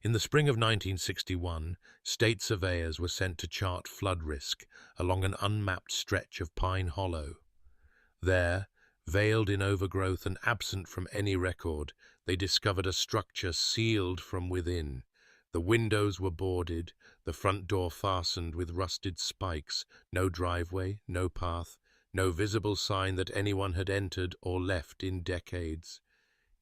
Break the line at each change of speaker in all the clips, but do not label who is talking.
In the spring of 1961, state surveyors were sent to chart flood risk along an unmapped stretch of Pine Hollow. There, veiled in overgrowth and absent from any record, they discovered a structure sealed from within. The windows were boarded, the front door fastened with rusted spikes, no driveway, no path, no visible sign that anyone had entered or left in decades.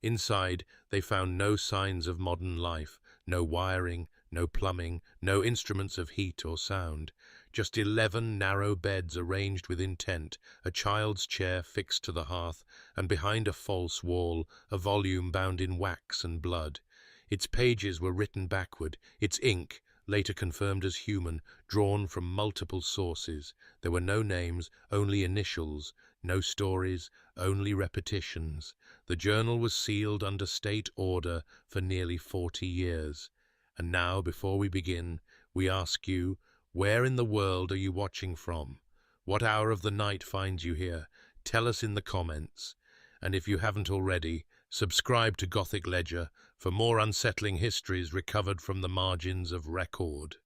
Inside, they found no signs of modern life, no wiring, no plumbing, no instruments of heat or sound, just 11 narrow beds arranged with intent, a child's chair fixed to the hearth, and behind a false wall, a volume bound in wax and blood. Its pages were written backward, its ink, later confirmed as human, drawn from multiple sources. There were no names, only initials, no stories, only repetitions. The journal was sealed under state order for nearly 40 years. And now, before we begin, we ask you, where in the world are you watching from? What hour of the night finds you here? Tell us in the comments. And if you haven't already, subscribe to Gothic Ledger for more unsettling histories recovered from the margins of record.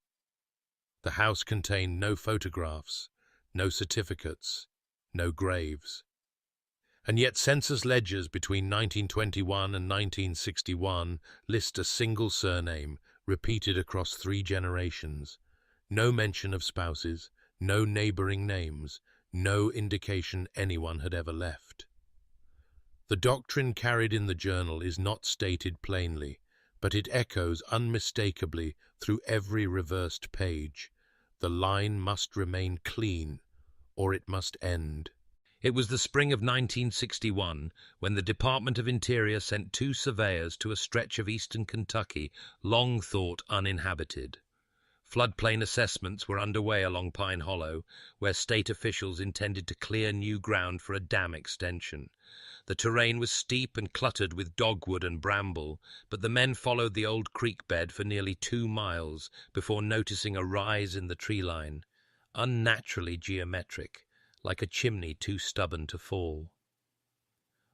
The house contained no photographs, no certificates, no graves. And yet census ledgers between 1921 and 1961 list a single surname, repeated across 3 generations. No mention of spouses, no neighboring names, no indication anyone had ever left. The doctrine carried in the journal is not stated plainly, but it echoes unmistakably through every reversed page. The line must remain clean, or it must end. It was the spring of 1961 when the Department of Interior sent 2 surveyors to a stretch of eastern Kentucky long thought uninhabited. Floodplain assessments were underway along Pine Hollow, where state officials intended to clear new ground for a dam extension. The terrain was steep and cluttered with dogwood and bramble, but the men followed the old creek bed for nearly 2 miles before noticing a rise in the tree line, unnaturally geometric, like a chimney too stubborn to fall.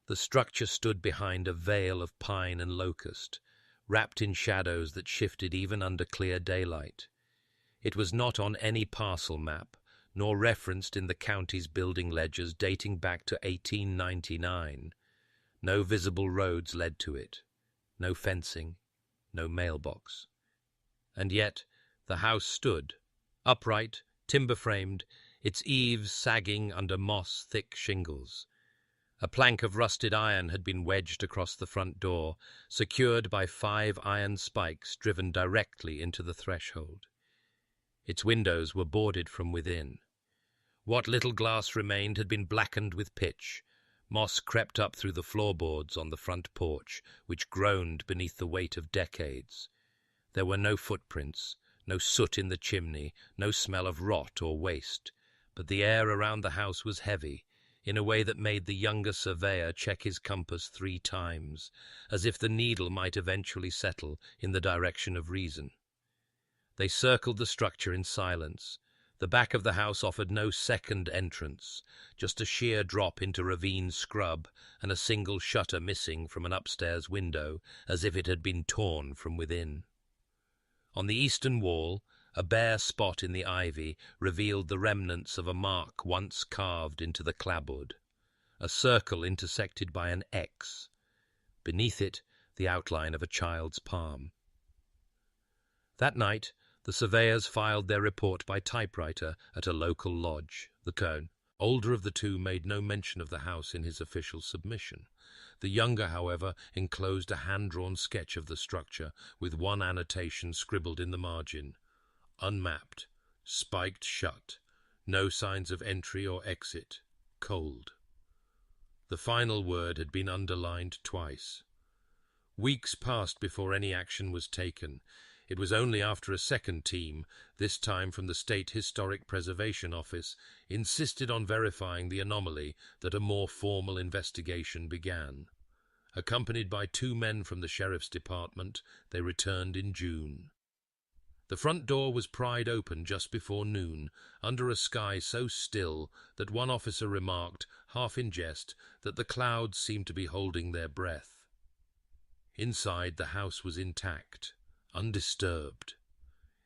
The structure stood behind a veil of pine and locust, wrapped in shadows that shifted even under clear daylight. It was not on any parcel map, nor referenced in the county's building ledgers dating back to 1899. No visible roads led to it, no fencing, no mailbox. And yet the house stood, upright, timber-framed, its eaves sagging under moss-thick shingles. A plank of rusted iron had been wedged across the front door, secured by 5 iron spikes driven directly into the threshold. Its windows were boarded from within. What little glass remained had been blackened with pitch. Moss crept up through the floorboards on the front porch, which groaned beneath the weight of decades. There were no footprints, no soot in the chimney, no smell of rot or waste, but the air around the house was heavy, in a way that made the younger surveyor check his compass 3 times, as if the needle might eventually settle in the direction of reason. They circled the structure in silence. The back of the house offered no second entrance, just a sheer drop into ravine scrub and a single shutter missing from an upstairs window, as if it had been torn from within. On the eastern wall, a bare spot in the ivy revealed the remnants of a mark once carved into the clapboard, a circle intersected by an X. Beneath it, the outline of a child's palm. That night, the surveyors filed their report by typewriter at a local lodge. The Cone, older of the 2, made no mention of the house in his official submission. The younger, however, enclosed a hand-drawn sketch of the structure, with one annotation scribbled in the margin: unmapped, spiked shut, no signs of entry or exit, cold. The final word had been underlined twice. Weeks passed before any action was taken. It was only after a second team, this time from the State Historic Preservation Office, insisted on verifying the anomaly that a more formal investigation began. Accompanied by 2 men from the Sheriff's Department, they returned in June. The front door was pried open just before noon, under a sky so still that one officer remarked, half in jest, that the clouds seemed to be holding their breath. Inside, the house was intact. undisturbed.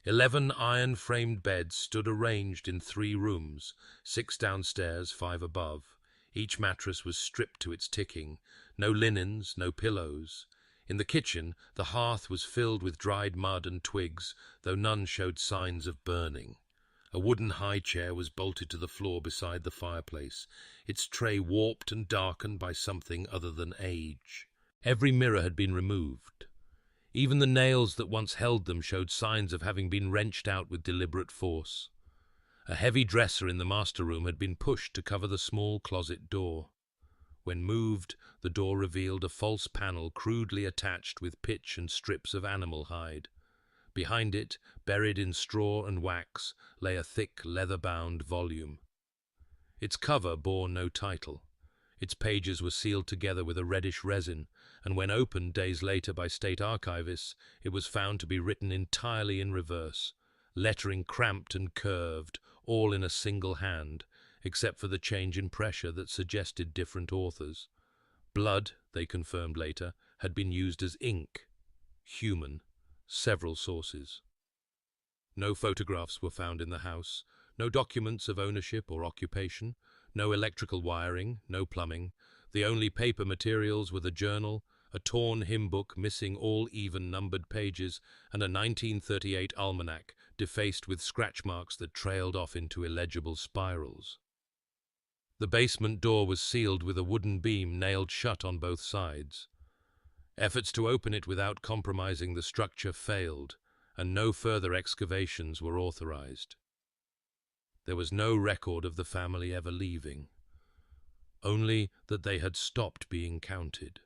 11 iron-framed beds stood arranged in 3 rooms, 6 downstairs, 5 above. Each mattress was stripped to its ticking. No linens, no pillows. In the kitchen, the hearth was filled with dried mud and twigs, though none showed signs of burning. A wooden high chair was bolted to the floor beside the fireplace, its tray warped and darkened by something other than age. Every mirror had been removed. Even the nails that once held them showed signs of having been wrenched out with deliberate force. A heavy dresser in the master room had been pushed to cover the small closet door. When moved, the door revealed a false panel crudely attached with pitch and strips of animal hide. Behind it, buried in straw and wax, lay a thick, leather-bound volume. Its cover bore no title. Its pages were sealed together with a reddish resin, and when opened days later by state archivists, it was found to be written entirely in reverse, lettering cramped and curved, all in a single hand, except for the change in pressure that suggested different authors. Blood, they confirmed later, had been used as ink. Human. Several sources. No photographs were found in the house, no documents of ownership or occupation, no electrical wiring, no plumbing. The only paper materials were the journal, a torn hymn book missing all even-numbered pages, and a 1938 almanac defaced with scratch marks that trailed off into illegible spirals. The basement door was sealed with a wooden beam nailed shut on both sides. Efforts to open it without compromising the structure failed, and no further excavations were authorized. There was no record of the family ever leaving, only that they had stopped being counted.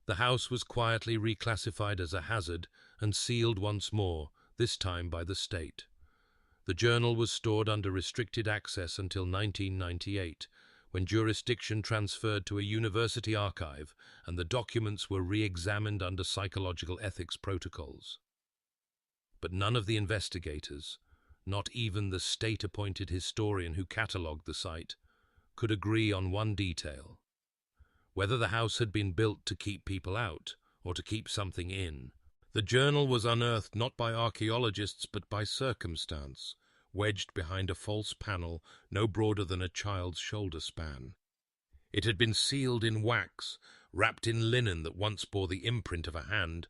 The house was quietly reclassified as a hazard and sealed once more, this time by the state. The journal was stored under restricted access until 1998, when jurisdiction transferred to a university archive and the documents were re-examined under psychological ethics protocols. But none of the investigators, not even the state-appointed historian who catalogued the site, could agree on one detail: whether the house had been built to keep people out or to keep something in. The journal was unearthed not by archaeologists but by circumstance, wedged behind a false panel no broader than a child's shoulder span. It had been sealed in wax, wrapped in linen that once bore the imprint of a hand,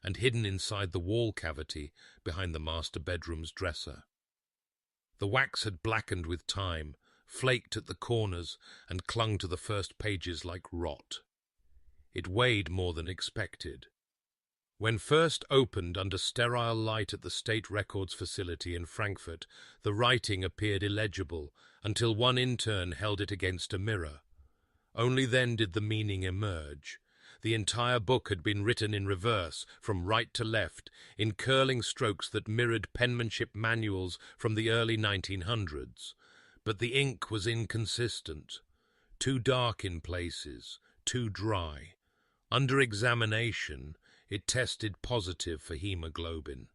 and hidden inside the wall cavity behind the master bedroom's dresser. The wax had blackened with time, flaked at the corners, and clung to the first pages like rot. It weighed more than expected. When first opened under sterile light at the State Records facility in Frankfurt, the writing appeared illegible until one intern held it against a mirror. Only then did the meaning emerge. The entire book had been written in reverse, from right to left, in curling strokes that mirrored penmanship manuals from the early 1900s. But the ink was inconsistent, too dark in places, too dry. Under examination, it tested positive for hemoglobin.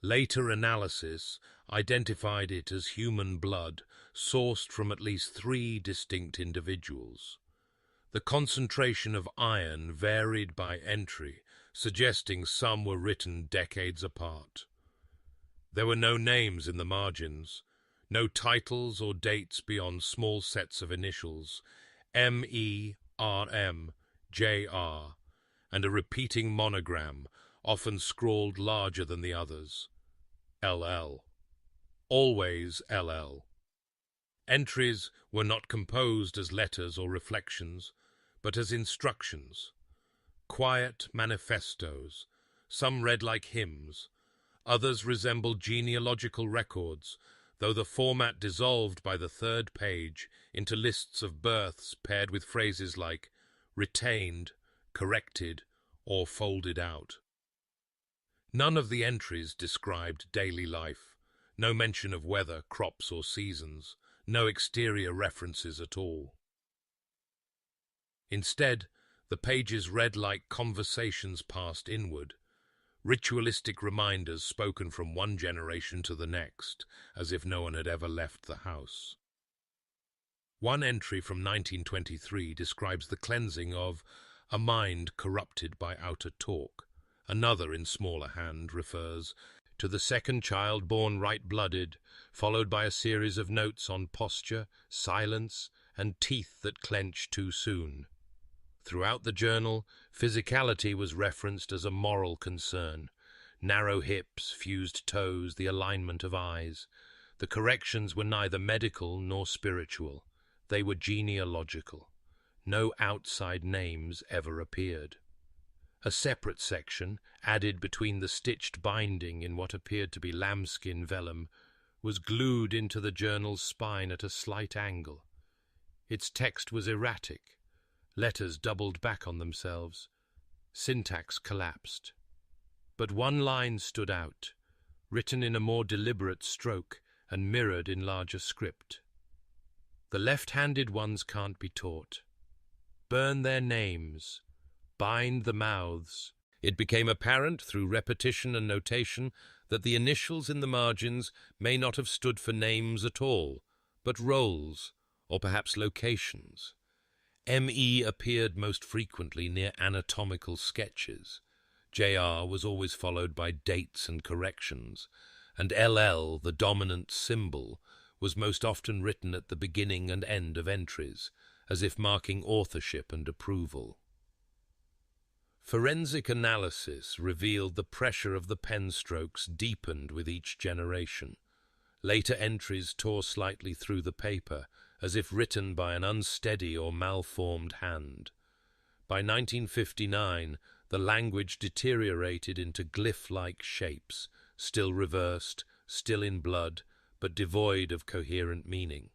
Later analysis identified it as human blood, sourced from at least 3 distinct individuals. The concentration of iron varied by entry, suggesting some were written decades apart. There were no names in the margins, no titles or dates beyond small sets of initials, M.E.R.M., J.R., and a repeating monogram, often scrawled larger than the others, L.L. Always L.L. Entries were not composed as letters or reflections, but as instructions, quiet manifestos. Some read like hymns, others resembled genealogical records, though the format dissolved by the 3rd page into lists of births paired with phrases like retained, corrected, or folded out. None of the entries described daily life, no mention of weather, crops, or seasons, no exterior references at all. Instead, the pages read like conversations passed inward, ritualistic reminders spoken from one generation to the next, as if no one had ever left the house. One entry from 1923 describes the cleansing of a mind corrupted by outer talk, Another, in smaller hand, refers to the second child born right-blooded, followed by a series of notes on posture, silence, and teeth that clench too soon. Throughout the journal, physicality was referenced as a moral concern. Narrow hips, fused toes, the alignment of eyes. The corrections were neither medical nor spiritual. They were genealogical. No outside names ever appeared. A separate section, added between the stitched binding in what appeared to be lambskin vellum, was glued into the journal's spine at a slight angle. Its text was erratic. Letters doubled back on themselves. Syntax collapsed. But one line stood out, written in a more deliberate stroke and mirrored in larger script. The left-handed ones can't be taught. Burn their names. Bind the mouths. It became apparent through repetition and notation that the initials in the margins may not have stood for names at all, but roles, or perhaps locations. M.E. appeared most frequently near anatomical sketches. J.R. was always followed by dates and corrections, and L.L., the dominant symbol, was most often written at the beginning and end of entries, as if marking authorship and approval. Forensic analysis revealed the pressure of the pen strokes deepened with each generation. Later entries tore slightly through the paper, as if written by an unsteady or malformed hand. By 1959, the language deteriorated into glyph-like shapes, still reversed, still in blood, but devoid of coherent meaning.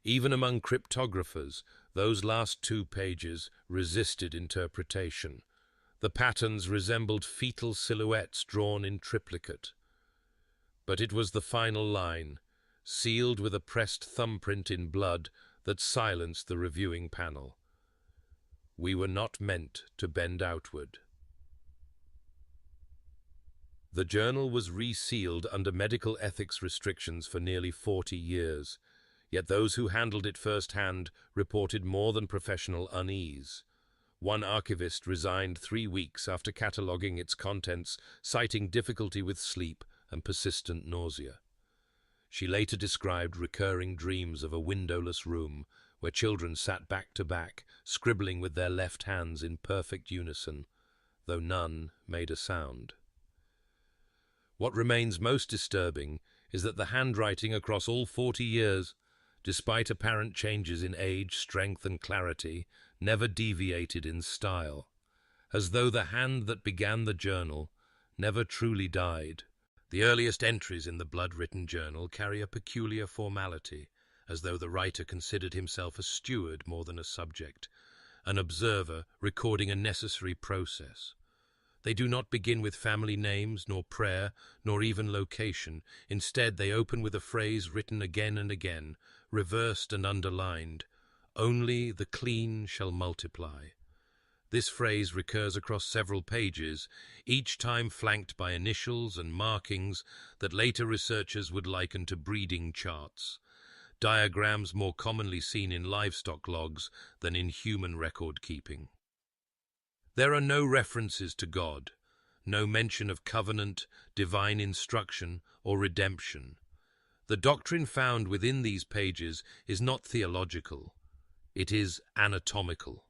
Even among cryptographers, those last 2 pages resisted interpretation. The patterns resembled fetal silhouettes drawn in triplicate. But it was the final line, sealed with a pressed thumbprint in blood, that silenced the reviewing panel. We were not meant to bend outward. The journal was resealed under medical ethics restrictions for nearly 40 years, yet those who handled it firsthand reported more than professional unease. One archivist resigned 3 weeks after cataloguing its contents, citing difficulty with sleep and persistent nausea. She later described recurring dreams of a windowless room where children sat back to back, scribbling with their left hands in perfect unison, though none made a sound. What remains most disturbing is that the handwriting across all 40 years, despite apparent changes in age, strength, and clarity, never deviated in style, as though the hand that began the journal never truly died. The earliest entries in the blood-written journal carry a peculiar formality, as though the writer considered himself a steward more than a subject, an observer recording a necessary process. They do not begin with family names, nor prayer, nor even location. Instead, they open with a phrase written again and again, reversed and underlined, "Only the clean shall multiply." This phrase recurs across several pages, each time flanked by initials and markings that later researchers would liken to breeding charts, diagrams more commonly seen in livestock logs than in human record-keeping. There are no references to God, no mention of covenant, divine instruction, or redemption. The doctrine found within these pages is not theological, it is anatomical.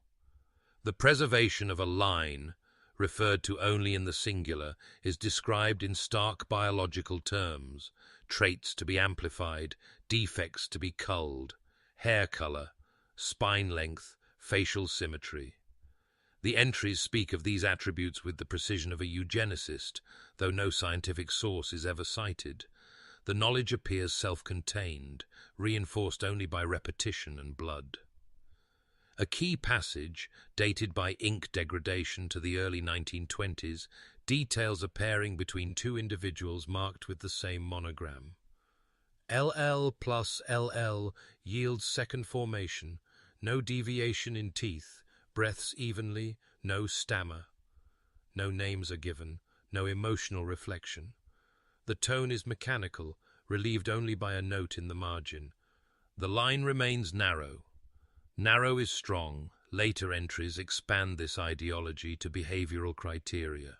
The preservation of a line, referred to only in the singular, is described in stark biological terms: traits to be amplified, defects to be culled, hair color, spine length, facial symmetry. The entries speak of these attributes with the precision of a eugenicist, though no scientific source is ever cited. The knowledge appears self-contained, reinforced only by repetition and blood. A key passage, dated by ink degradation to the early 1920s, details a pairing between 2 individuals marked with the same monogram. LL plus LL yields second formation, no deviation in teeth, breaths evenly, no stammer. No names are given, no emotional reflection. The tone is mechanical, relieved only by a note in the margin. The line remains narrow. Narrow is strong. Later entries expand this ideology to behavioral criteria.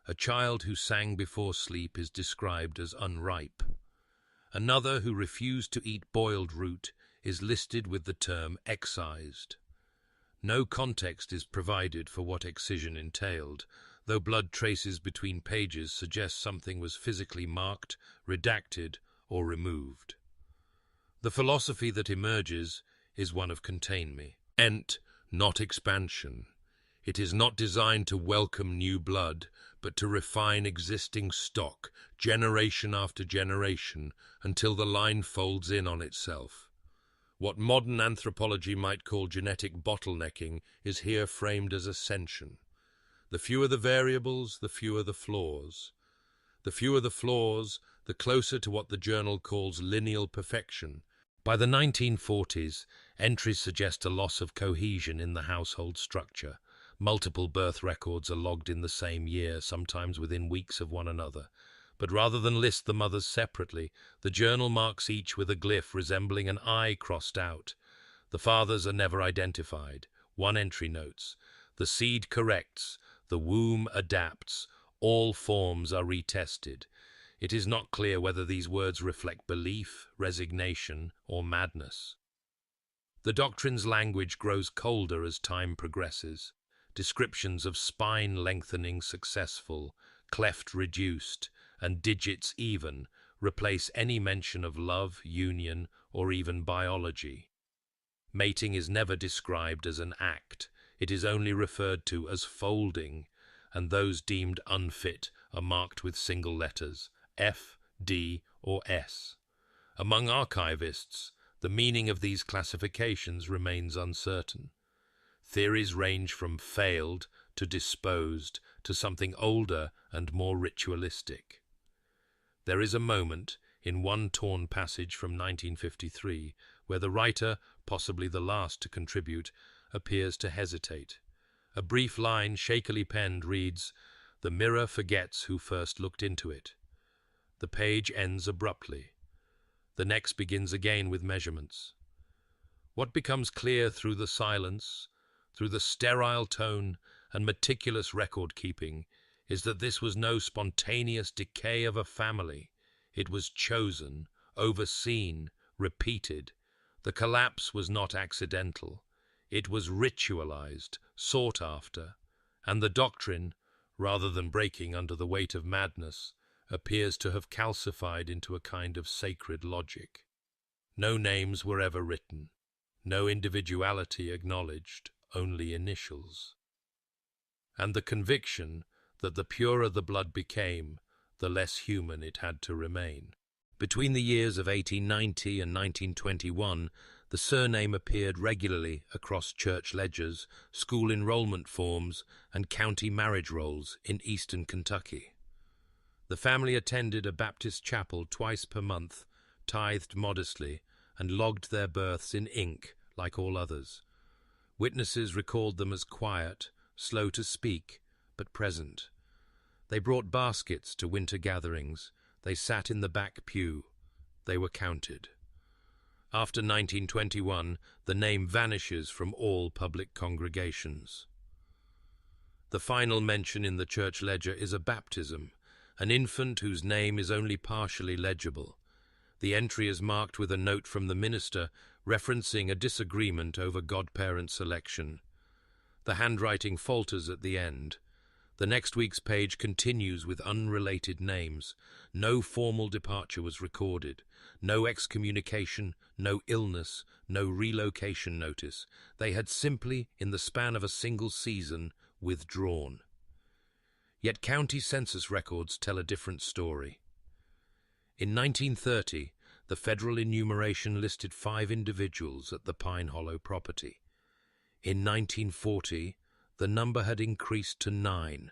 A child who sang before sleep is described as unripe. Another who refused to eat boiled root is listed with the term excised. No context is provided for what excision entailed, though blood traces between pages suggest something was physically marked, redacted, or removed. The philosophy that emerges is one of contain me. Not expansion. It is not designed to welcome new blood, but to refine existing stock, generation after generation, until the line folds in on itself. What modern anthropology might call genetic bottlenecking is here framed as ascension. The fewer the variables, the fewer the flaws. The fewer the flaws, the closer to what the journal calls lineal perfection. By the 1940s, entries suggest a loss of cohesion in the household structure. Multiple birth records are logged in the same year, sometimes within weeks of one another. But rather than list the mothers separately, the journal marks each with a glyph resembling an eye crossed out. The fathers are never identified. One entry notes, "The seed corrects, the womb adapts, all forms are retested." It is not clear whether these words reflect belief, resignation, or madness. The doctrine's language grows colder as time progresses. Descriptions of spine lengthening successful, cleft reduced, and digits even replace any mention of love, union, or even biology. Mating is never described as an act. It is only referred to as folding, and those deemed unfit are marked with single letters, F, D, or S. Among archivists, the meaning of these classifications remains uncertain. Theories range from failed to disposed to something older and more ritualistic. There is a moment in one torn passage from 1953 where the writer, possibly the last to contribute, appears to hesitate. A brief line, shakily penned, reads, "The mirror forgets who first looked into it." The page ends abruptly. The next begins again with measurements. What becomes clear through the silence, through the sterile tone and meticulous record-keeping, is that this was no spontaneous decay of a family. It was chosen, overseen, repeated. The collapse was not accidental. It was ritualized, sought after, and the doctrine, rather than breaking under the weight of madness, appears to have calcified into a kind of sacred logic. No names were ever written, no individuality acknowledged, only initials. And the conviction that the purer the blood became, the less human it had to remain. Between the years of 1890 and 1921, the surname appeared regularly across church ledgers, school enrollment forms, and county marriage rolls in eastern Kentucky. The family attended a Baptist chapel twice per month, tithed modestly, and logged their births in ink like all others. Witnesses recalled them as quiet, slow to speak, but present. They brought baskets to winter gatherings. They sat in the back pew. They were counted. After 1921, the name vanishes from all public congregations. The final mention in the church ledger is a baptism, an infant whose name is only partially legible. The entry is marked with a note from the minister referencing a disagreement over godparent selection. The handwriting falters at the end. The next week's page continues with unrelated names. No formal departure was recorded. No excommunication, no illness, no relocation notice. They had simply, in the span of a single season, withdrawn. Yet county census records tell a different story. In 1930, the federal enumeration listed 5 individuals at the Pine Hollow property. In 1940, the number had increased to 9.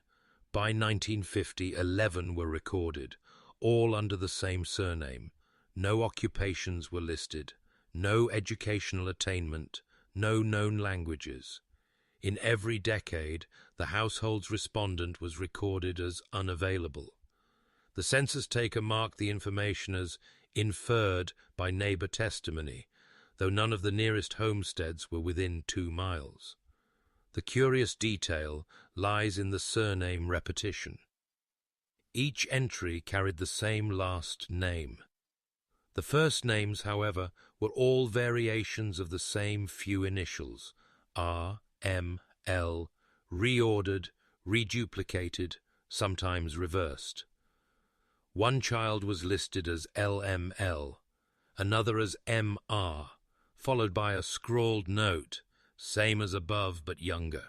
By 1950, 11 were recorded, all under the same surname. No occupations were listed, no educational attainment, no known languages. In every decade, the household's respondent was recorded as unavailable. The census taker marked the information as inferred by neighbor testimony, though none of the nearest homesteads were within 2 miles. The curious detail lies in the surname repetition. Each entry carried the same last name. The first names, however, were all variations of the same few initials, R, M, L, reordered, reduplicated, sometimes reversed. One child was listed as LML, another as MR, followed by a scrawled note, same as above but younger.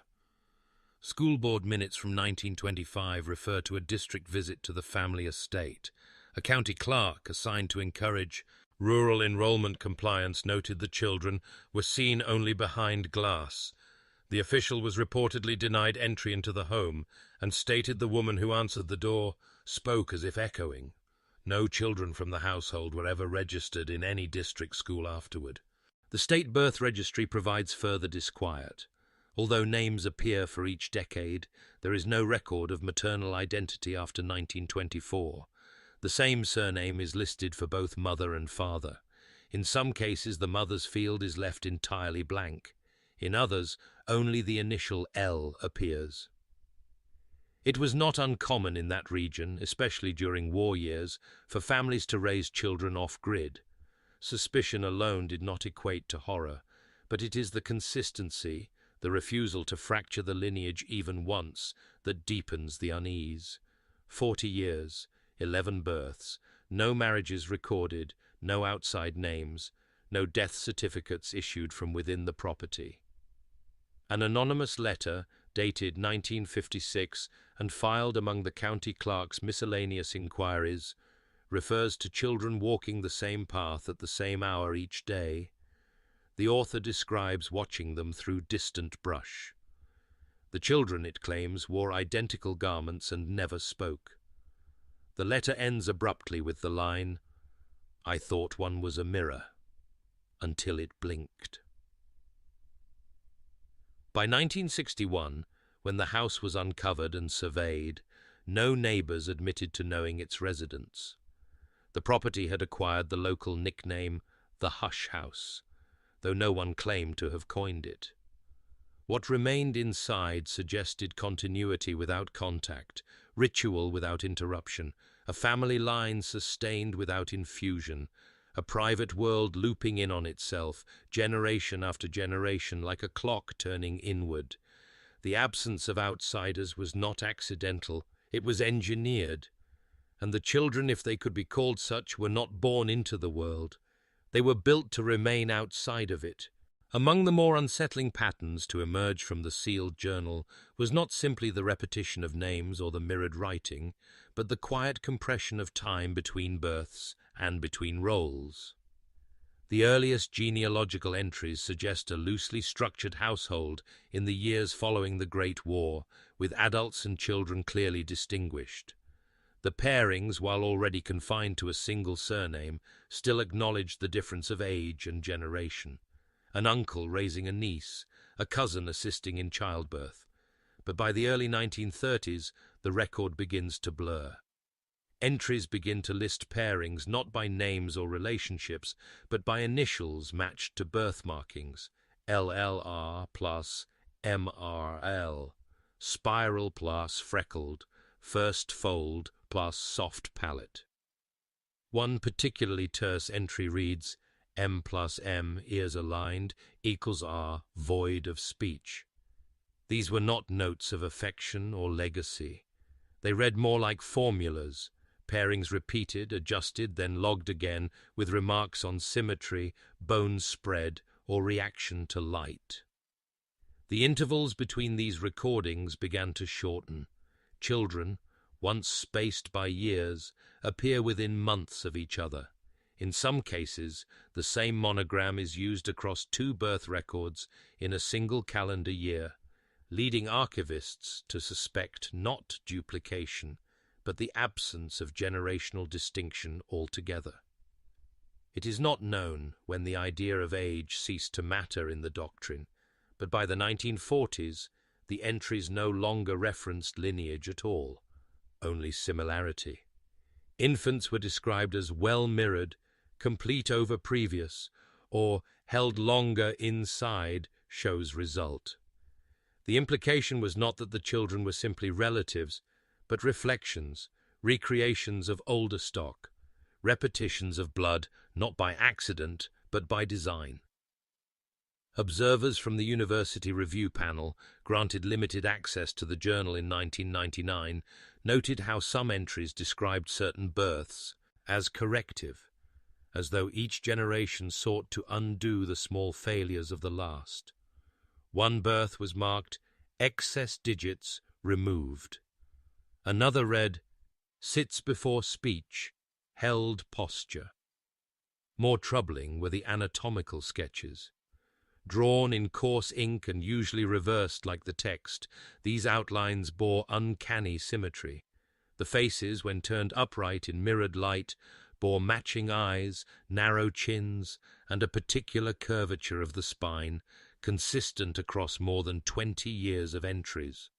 School board minutes from 1925 refer to a district visit to the family estate. A county clerk assigned to encourage rural enrollment compliance noted the children were seen only behind glass. The official was reportedly denied entry into the home and stated the woman who answered the door spoke as if echoing. No children from the household were ever registered in any district school afterward. The state birth registry provides further disquiet. Although names appear for each decade, there is no record of maternal identity after 1924. The same surname is listed for both mother and father. In some cases, the mother's field is left entirely blank. In others, only the initial L appears. It was not uncommon in that region, especially during war years, for families to raise children off-grid. Suspicion alone did not equate to horror, but it is the consistency, the refusal to fracture the lineage even once, that deepens the unease. 40 years, 11 births, no marriages recorded, no outside names, no death certificates issued from within the property. An anonymous letter, dated 1956 and filed among the county clerk's miscellaneous inquiries, refers to children walking the same path at the same hour each day. The author describes watching them through distant brush. The children, it claims, wore identical garments and never spoke. The letter ends abruptly with the line, "I thought one was a mirror, until it blinked." By 1961, when the house was uncovered and surveyed, no neighbors admitted to knowing its residents. The property had acquired the local nickname, the Hush House, though no one claimed to have coined it. What remained inside suggested continuity without contact, ritual without interruption, a family line sustained without infusion, a private world looping in on itself, generation after generation, like a clock turning inward. The absence of outsiders was not accidental, it was engineered. And the children, if they could be called such, were not born into the world. They were built to remain outside of it. Among the more unsettling patterns to emerge from the sealed journal was not simply the repetition of names or the mirrored writing, but the quiet compression of time between births and between roles. The earliest genealogical entries suggest a loosely structured household in the years following the Great War, with adults and children clearly distinguished. The pairings, while already confined to a single surname, still acknowledged the difference of age and generation. An uncle raising a niece, a cousin assisting in childbirth. But by the early 1930s, the record begins to blur. Entries begin to list pairings not by names or relationships, but by initials matched to birth markings, LLR plus MRL, spiral plus freckled, first fold plus soft palate. One particularly terse entry reads, M plus M, ears aligned, equals R, void of speech. These were not notes of affection or legacy. They read more like formulas, pairings repeated, adjusted, then logged again, with remarks on symmetry, bone spread, or reaction to light. The intervals between these recordings began to shorten. Children, once spaced by years, appear within months of each other. In some cases, the same monogram is used across 2 birth records in a single calendar year, leading archivists to suspect not duplication, but the absence of generational distinction altogether. It is not known when the idea of age ceased to matter in the doctrine, but by the 1940s, the entries no longer referenced lineage at all, only similarity. Infants were described as well mirrored, complete over previous, or held longer inside shows result. The implication was not that the children were simply relatives, but reflections, recreations of older stock, repetitions of blood not by accident but by design. Observers from the University Review Panel, granted limited access to the journal in 1999, noted how some entries described certain births as corrective, as though each generation sought to undo the small failures of the last. One birth was marked excess digits removed. Another read sits before speech, held posture. More troubling were the anatomical sketches. Drawn in coarse ink and usually reversed like the text, these outlines bore uncanny symmetry. The faces, when turned upright in mirrored light, bore matching eyes, narrow chins, and a particular curvature of the spine, consistent across more than 20 years of entries.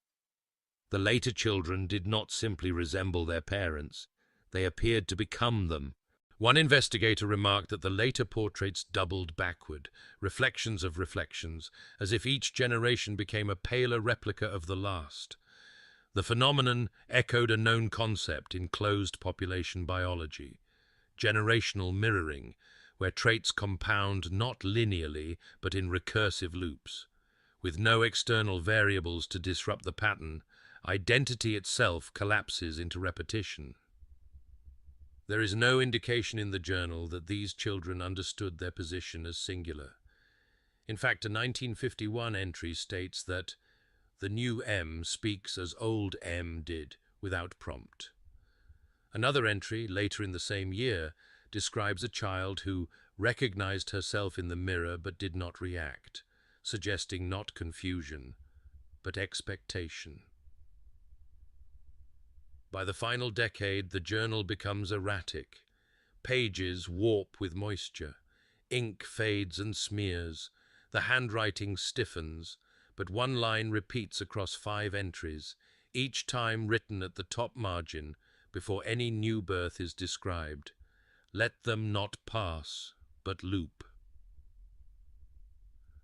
The later children did not simply resemble their parents, they appeared to become them. One investigator remarked that the later portraits doubled backward, reflections of reflections, as if each generation became a paler replica of the last. The phenomenon echoed a known concept in closed population biology, generational mirroring, where traits compound not linearly but in recursive loops. With no external variables to disrupt the pattern, identity itself collapses into repetition. There is no indication in the journal that these children understood their position as singular. In fact, a 1951 entry states that the new M speaks as old M did, without prompt. Another entry, later in the same year, describes a child who recognized herself in the mirror but did not react, suggesting not confusion, but expectation. By the final decade, the journal becomes erratic. Pages warp with moisture. Ink fades and smears. The handwriting stiffens, but one line repeats across 5 entries, each time written at the top margin before any new birth is described. Let them not pass, but loop.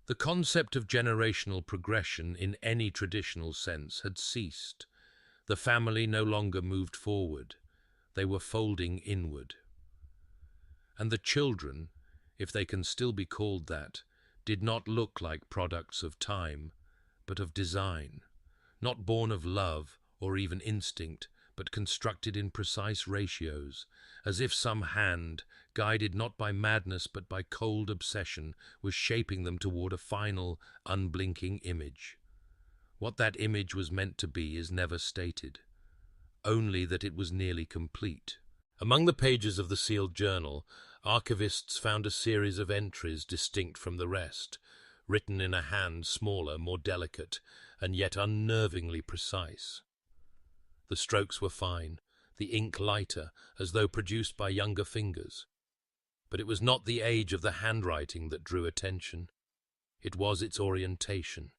The concept of generational progression in any traditional sense had ceased. The family no longer moved forward, they were folding inward. And the children, if they can still be called that, did not look like products of time, but of design, not born of love or even instinct, but constructed in precise ratios, as if some hand, guided not by madness but by cold obsession, was shaping them toward a final, unblinking image. What that image was meant to be is never stated, only that it was nearly complete. Among the pages of the sealed journal, archivists found a series of entries distinct from the rest, written in a hand smaller, more delicate, and yet unnervingly precise. The strokes were fine, the ink lighter, as though produced by younger fingers. But it was not the age of the handwriting that drew attention. It was its orientation.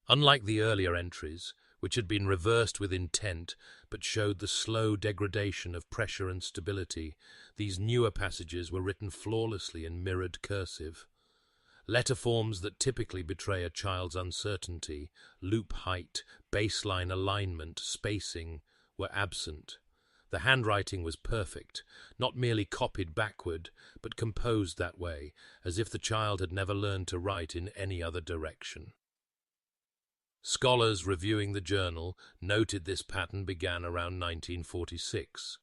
Unlike the earlier entries, which had been reversed with intent but showed the slow degradation of pressure and stability, these newer passages were written flawlessly in mirrored cursive. Letter forms that typically betray a child's uncertainty, loop height, baseline alignment, spacing, were absent. The handwriting was perfect, not merely copied backward, but composed that way, as if the child had never learned to write in any other direction. Scholars reviewing the journal noted this pattern began around 1946.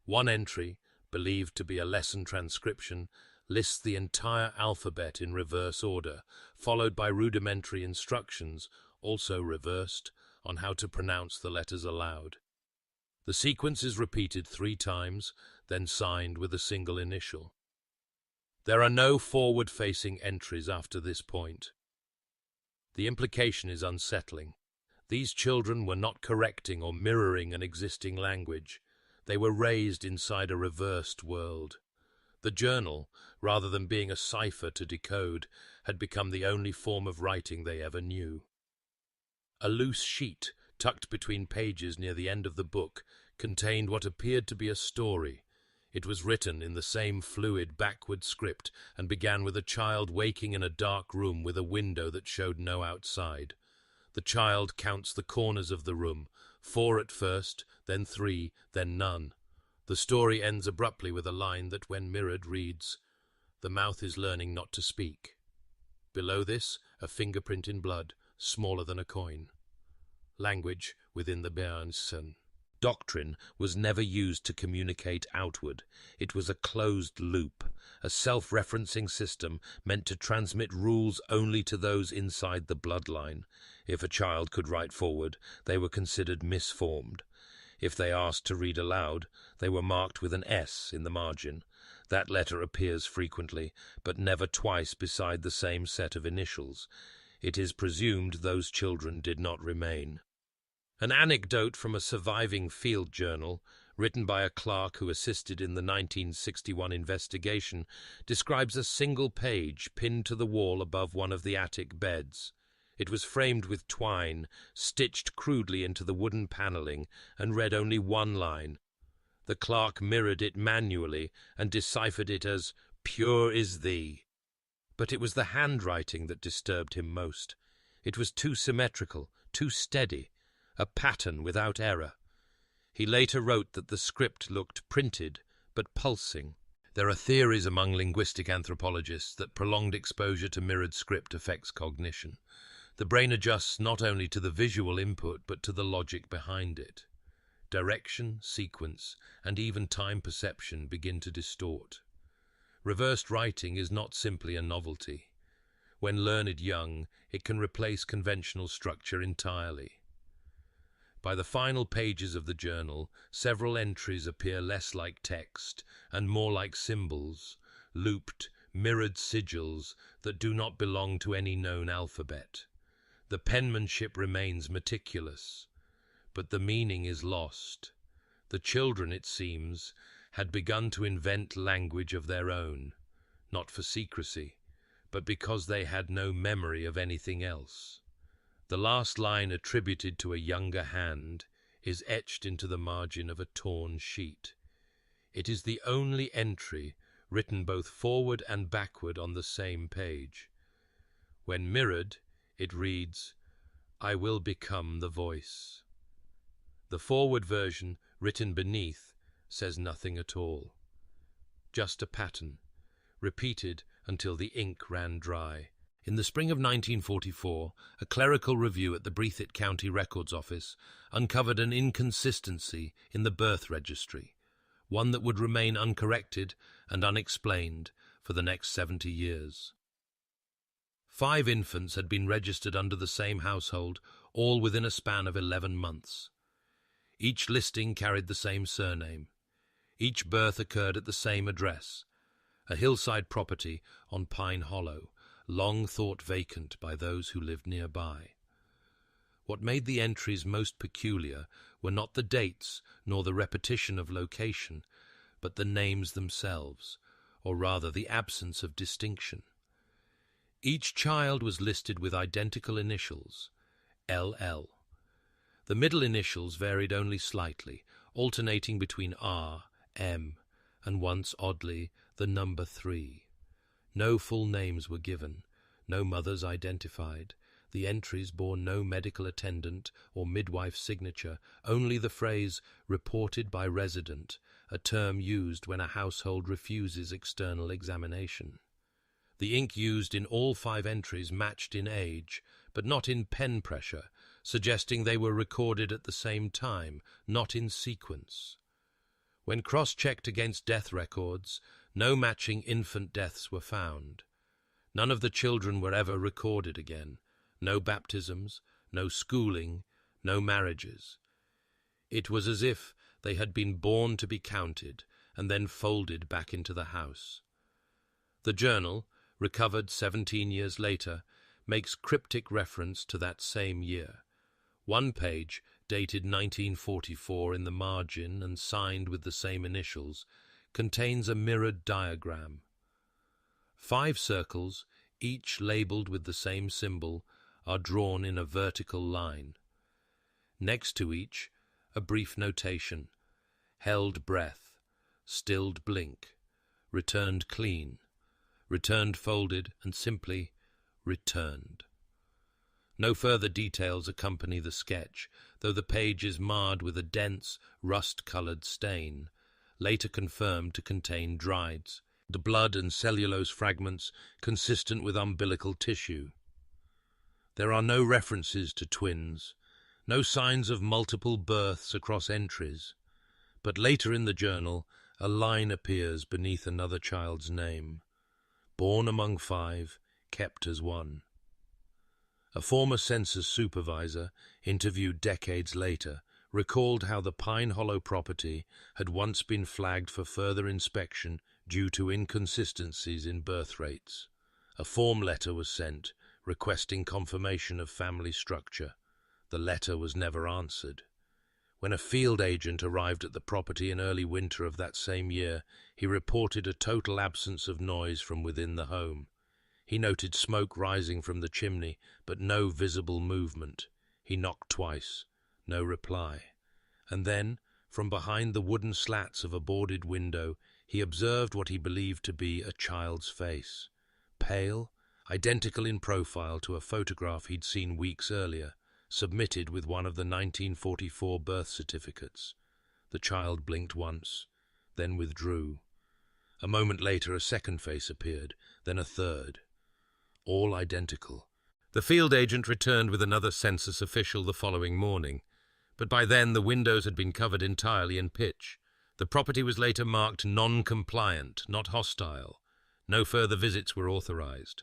One entry, believed to be a lesson transcription, lists the entire alphabet in reverse order, followed by rudimentary instructions, also reversed, on how to pronounce the letters aloud. The sequence is repeated 3 times, then signed with a single initial. There are no forward-facing entries after this point. The implication is unsettling. These children were not correcting or mirroring an existing language. They were raised inside a reversed world. The journal, rather than being a cipher to decode, had become the only form of writing they ever knew. A loose sheet, tucked between pages near the end of the book, contained what appeared to be a story. It was written in the same fluid backward script and began with a child waking in a dark room with a window that showed no outside. The child counts the corners of the room, 4 at first, then 3, then none. The story ends abruptly with a line that, when mirrored, reads, "The mouth is learning not to speak." Below this, a fingerprint in blood, smaller than a coin. Language within the Bernsen. Doctrine was never used to communicate outward. It was a closed loop, a self-referencing system meant to transmit rules only to those inside the bloodline. If a child could write forward, they were considered misformed. If they asked to read aloud, they were marked with an S in the margin. That letter appears frequently, but never twice beside the same set of initials. It is presumed those children did not remain. An anecdote from a surviving field journal, written by a clerk who assisted in the 1961 investigation, describes a single page pinned to the wall above one of the attic beds. It was framed with twine, stitched crudely into the wooden paneling, and read only one line. The clerk mirrored it manually and deciphered it as, "Pure is thee." But it was the handwriting that disturbed him most. It was too symmetrical, too steady, a pattern without error. He later wrote that the script looked printed, but pulsing. There are theories among linguistic anthropologists that prolonged exposure to mirrored script affects cognition. The brain adjusts not only to the visual input, but to the logic behind it. Direction, sequence, and even time perception begin to distort. Reversed writing is not simply a novelty. When learned young, it can replace conventional structure entirely. By the final pages of the journal, several entries appear less like text and more like symbols, looped, mirrored sigils that do not belong to any known alphabet. The penmanship remains meticulous, but the meaning is lost. The children, it seems, had begun to invent language of their own, not for secrecy, but because they had no memory of anything else. The last line, attributed to a younger hand, is etched into the margin of a torn sheet. It is the only entry written both forward and backward on the same page. When mirrored, it reads, "I will become the voice." The forward version, written beneath, says nothing at all. Just a pattern, repeated until the ink ran dry. In the spring of 1944, a clerical review at the Breathitt County Records Office uncovered an inconsistency in the birth registry, one that would remain uncorrected and unexplained for the next 70 years. 5 infants had been registered under the same household, all within a span of 11 months. Each listing carried the same surname. Each birth occurred at the same address, a hillside property on Pine Hollow, long thought vacant by those who lived nearby. What made the entries most peculiar were not the dates nor the repetition of location, but the names themselves, or rather the absence of distinction. Each child was listed with identical initials, LL. The middle initials varied only slightly, alternating between R, M, and once, oddly, the number 3. No full names were given, no mothers identified. The entries bore no medical attendant or midwife signature, only the phrase "reported by resident," a term used when a household refuses external examination. The ink used in all 5 entries matched in age, but not in pen pressure, suggesting they were recorded at the same time, not in sequence. When cross-checked against death records, no matching infant deaths were found. None of the children were ever recorded again. No baptisms, no schooling, no marriages. It was as if they had been born to be counted and then folded back into the house. The journal, recovered 17 years later, makes cryptic reference to that same year. One page, dated 1944 in the margin and signed with the same initials, contains a mirrored diagram. 5 circles, each labeled with the same symbol, are drawn in a vertical line. Next to each, a brief notation: held breath, stilled blink, returned clean, returned folded, and simply returned. No further details accompany the sketch. though the page is marred with a dense, rust-colored stain, later confirmed to contain drides, the blood and cellulose fragments consistent with umbilical tissue. There are no references to twins, no signs of multiple births across entries, but later in the journal, a line appears beneath another child's name. Born among 5, kept as 1. A former census supervisor, interviewed decades later, recalled how the Pine Hollow property had once been flagged for further inspection due to inconsistencies in birth rates. A form letter was sent, requesting confirmation of family structure. The letter was never answered. When a field agent arrived at the property in early winter of that same year, he reported a total absence of noise from within the home. He noted smoke rising from the chimney, but no visible movement. He knocked twice. No reply. And then, from behind the wooden slats of a boarded window, he observed what he believed to be a child's face. Pale, identical in profile to a photograph he'd seen weeks earlier, submitted with one of the 1944 birth certificates. The child blinked once, then withdrew. A moment later, a second face appeared, then a third. All identical. The field agent returned with another census official the following morning, but by then the windows had been covered entirely in pitch. The property was later marked non-compliant, not hostile. No further visits were authorized.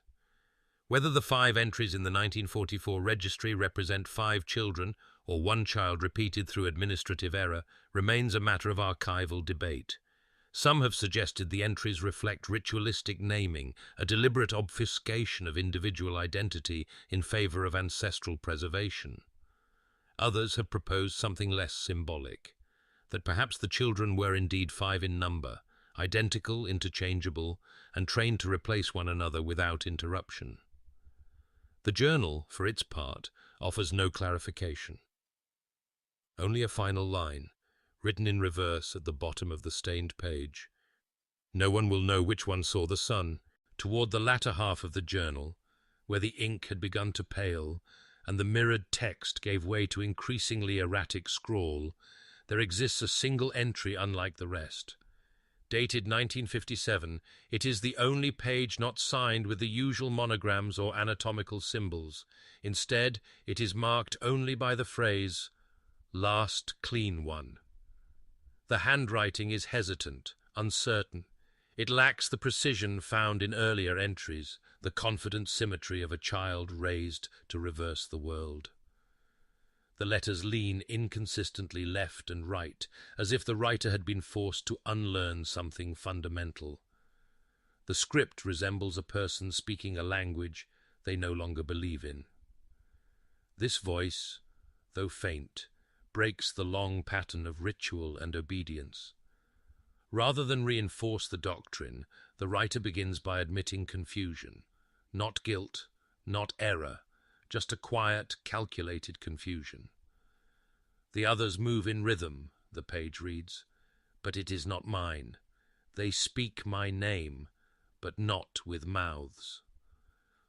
Whether the 5 entries in the 1944 registry represent 5 children or 1 child repeated through administrative error remains a matter of archival debate. Some have suggested the entries reflect ritualistic naming, a deliberate obfuscation of individual identity in favor of ancestral preservation. Others have proposed something less symbolic, that perhaps the children were indeed 5 in number, identical, interchangeable, and trained to replace one another without interruption. The journal, for its part, offers no clarification. Only a final line, written in reverse at the bottom of the stained page. No one will know which one saw the sun. Toward the latter half of the journal, where the ink had begun to pale and the mirrored text gave way to increasingly erratic scrawl, there exists a single entry unlike the rest. Dated 1957, it is the only page not signed with the usual monograms or anatomical symbols. Instead, it is marked only by the phrase, "Last clean one." The handwriting is hesitant, uncertain. It lacks the precision found in earlier entries, the confident symmetry of a child raised to reverse the world. The letters lean inconsistently left and right, as if the writer had been forced to unlearn something fundamental. The script resembles a person speaking a language they no longer believe in. This voice, though faint, breaks the long pattern of ritual and obedience. Rather than reinforce the doctrine, the writer begins by admitting confusion. Not guilt, not error, just a quiet, calculated confusion. "The others move in rhythm," the page reads, "but it is not mine. They speak my name, but not with mouths."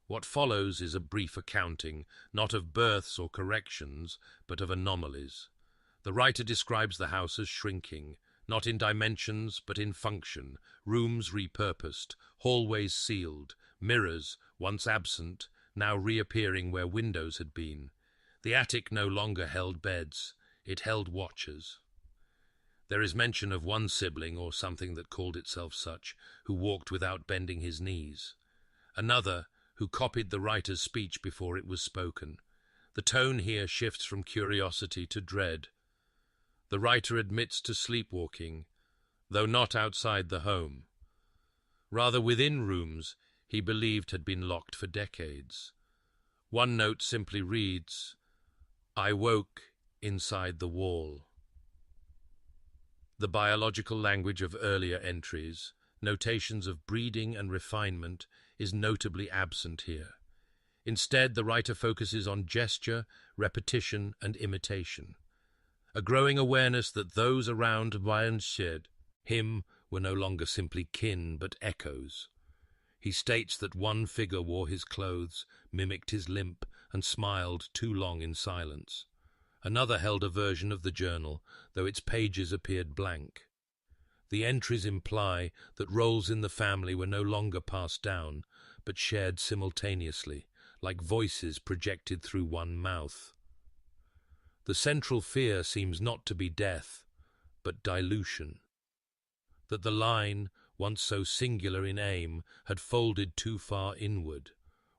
What follows is a brief accounting, not of births or corrections, but of anomalies. The writer describes the house as shrinking, not in dimensions, but in function, rooms repurposed, hallways sealed, mirrors, once absent, now reappearing where windows had been. The attic no longer held beds, it held watchers. There is mention of one sibling, or something that called itself such, who walked without bending his knees. Another, who copied the writer's speech before it was spoken. The tone here shifts from curiosity to dread. The writer admits to sleepwalking, though not outside the home. Rather within rooms he believed had been locked for decades. One note simply reads, "I woke inside the wall." The biological language of earlier entries, notations of breeding and refinement, is notably absent here. Instead, the writer focuses on gesture, repetition, and imitation. A growing awareness that those around Weinstead, him, were no longer simply kin, but echoes. He states that one figure wore his clothes, mimicked his limp, and smiled too long in silence. Another held a version of the journal, though its pages appeared blank. The entries imply that roles in the family were no longer passed down, but shared simultaneously, like voices projected through one mouth. The central fear seems not to be death, but dilution. That the line, once so singular in aim, had folded too far inward.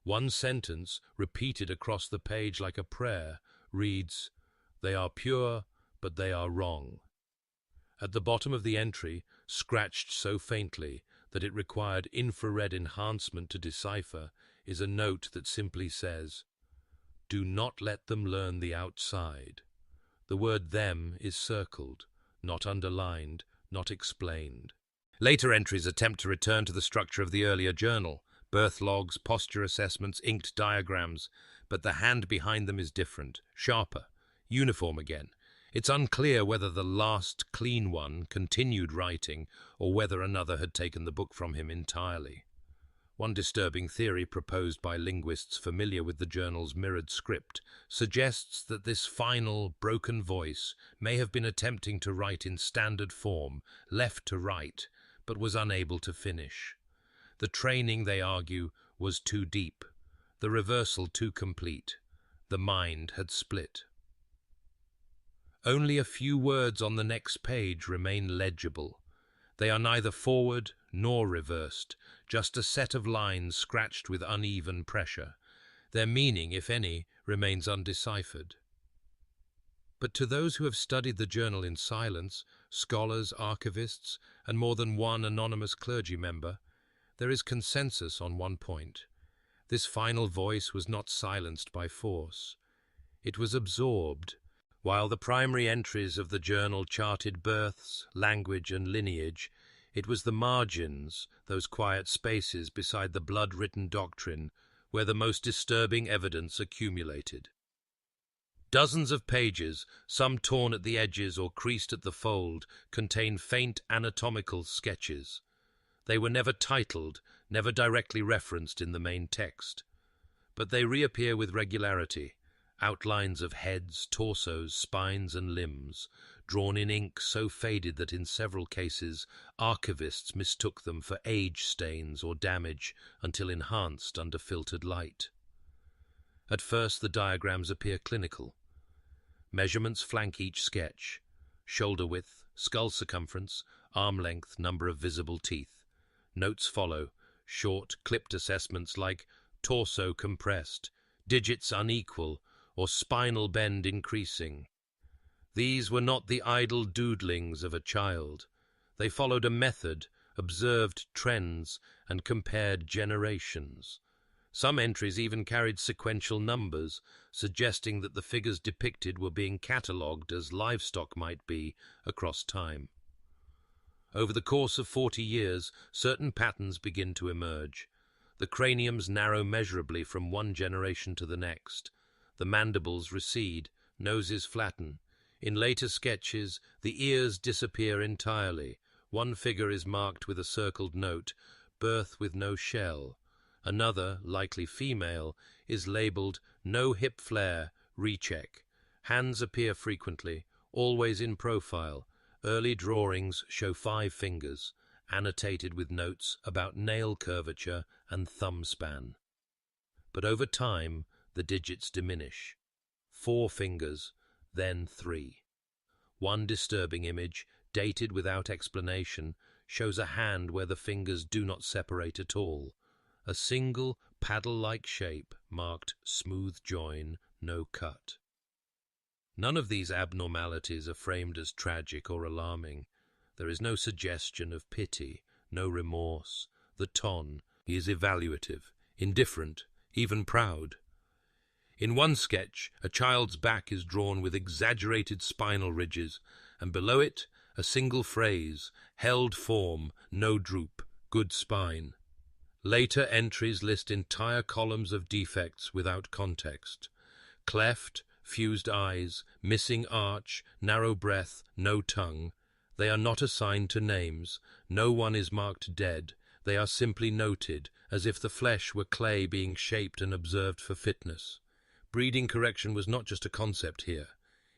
One sentence, repeated across the page like a prayer, reads, "They are pure, but they are wrong." At the bottom of the entry, scratched so faintly that it required infrared enhancement to decipher, is a note that simply says, "Do not let them learn the outside." The word "them" is circled, not underlined, not explained. Later entries attempt to return to the structure of the earlier journal, birth logs, posture assessments, inked diagrams, but the hand behind them is different, sharper, uniform again. It's unclear whether the last clean one continued writing or whether another had taken the book from him entirely. One disturbing theory proposed by linguists familiar with the journal's mirrored script suggests that this final, broken voice may have been attempting to write in standard form, left to right, but was unable to finish. The training, they argue, was too deep, the reversal too complete. The mind had split. Only a few words on the next page remain legible. They are neither forward nor reversed, just a set of lines scratched with uneven pressure. Their meaning, if any, remains undeciphered. But to those who have studied the journal in silence, scholars, archivists, and more than one anonymous clergy member, there is consensus on one point. This final voice was not silenced by force. It was absorbed. While the primary entries of the journal charted births, language, and lineage, it was the margins, those quiet spaces beside the blood-written doctrine, where the most disturbing evidence accumulated. Dozens of pages, some torn at the edges or creased at the fold, contain faint anatomical sketches. They were never titled, never directly referenced in the main text. But they reappear with regularity. Outlines of heads, torsos, spines, and limbs, drawn in ink so faded that in several cases archivists mistook them for age stains or damage until enhanced under filtered light. At first the diagrams appear clinical. Measurements flank each sketch: shoulder width, skull circumference, arm length, number of visible teeth. Notes follow, short, clipped assessments like torso compressed, digits unequal, or spinal bend increasing. These were not the idle doodlings of a child. They followed a method, observed trends, and compared generations. Some entries even carried sequential numbers, suggesting that the figures depicted were being catalogued as livestock might be across time. Over the course of 40 years, certain patterns begin to emerge. The craniums narrow measurably from one generation to the next. The mandibles recede, noses flatten. In later sketches, the ears disappear entirely. One figure is marked with a circled note, "Birth with no shell." Another, likely female, is labeled "No hip flare, recheck." Hands appear frequently, always in profile. Early drawings show 5 fingers, annotated with notes about nail curvature and thumb span. But over time, the digits diminish. 4 fingers, then 3. One disturbing image, dated without explanation, shows a hand where the fingers do not separate at all. A single paddle-like shape marked "smooth join, no cut." None of these abnormalities are framed as tragic or alarming. There is no suggestion of pity, no remorse. The ton is evaluative, indifferent, even proud. In one sketch, a child's back is drawn with exaggerated spinal ridges, and below it, a single phrase, "Held form, no droop, good spine." Later entries list entire columns of defects without context. Cleft, fused eyes, missing arch, narrow breath, no tongue. They are not assigned to names. No one is marked dead. They are simply noted, as if the flesh were clay being shaped and observed for fitness. Breeding correction was not just a concept here.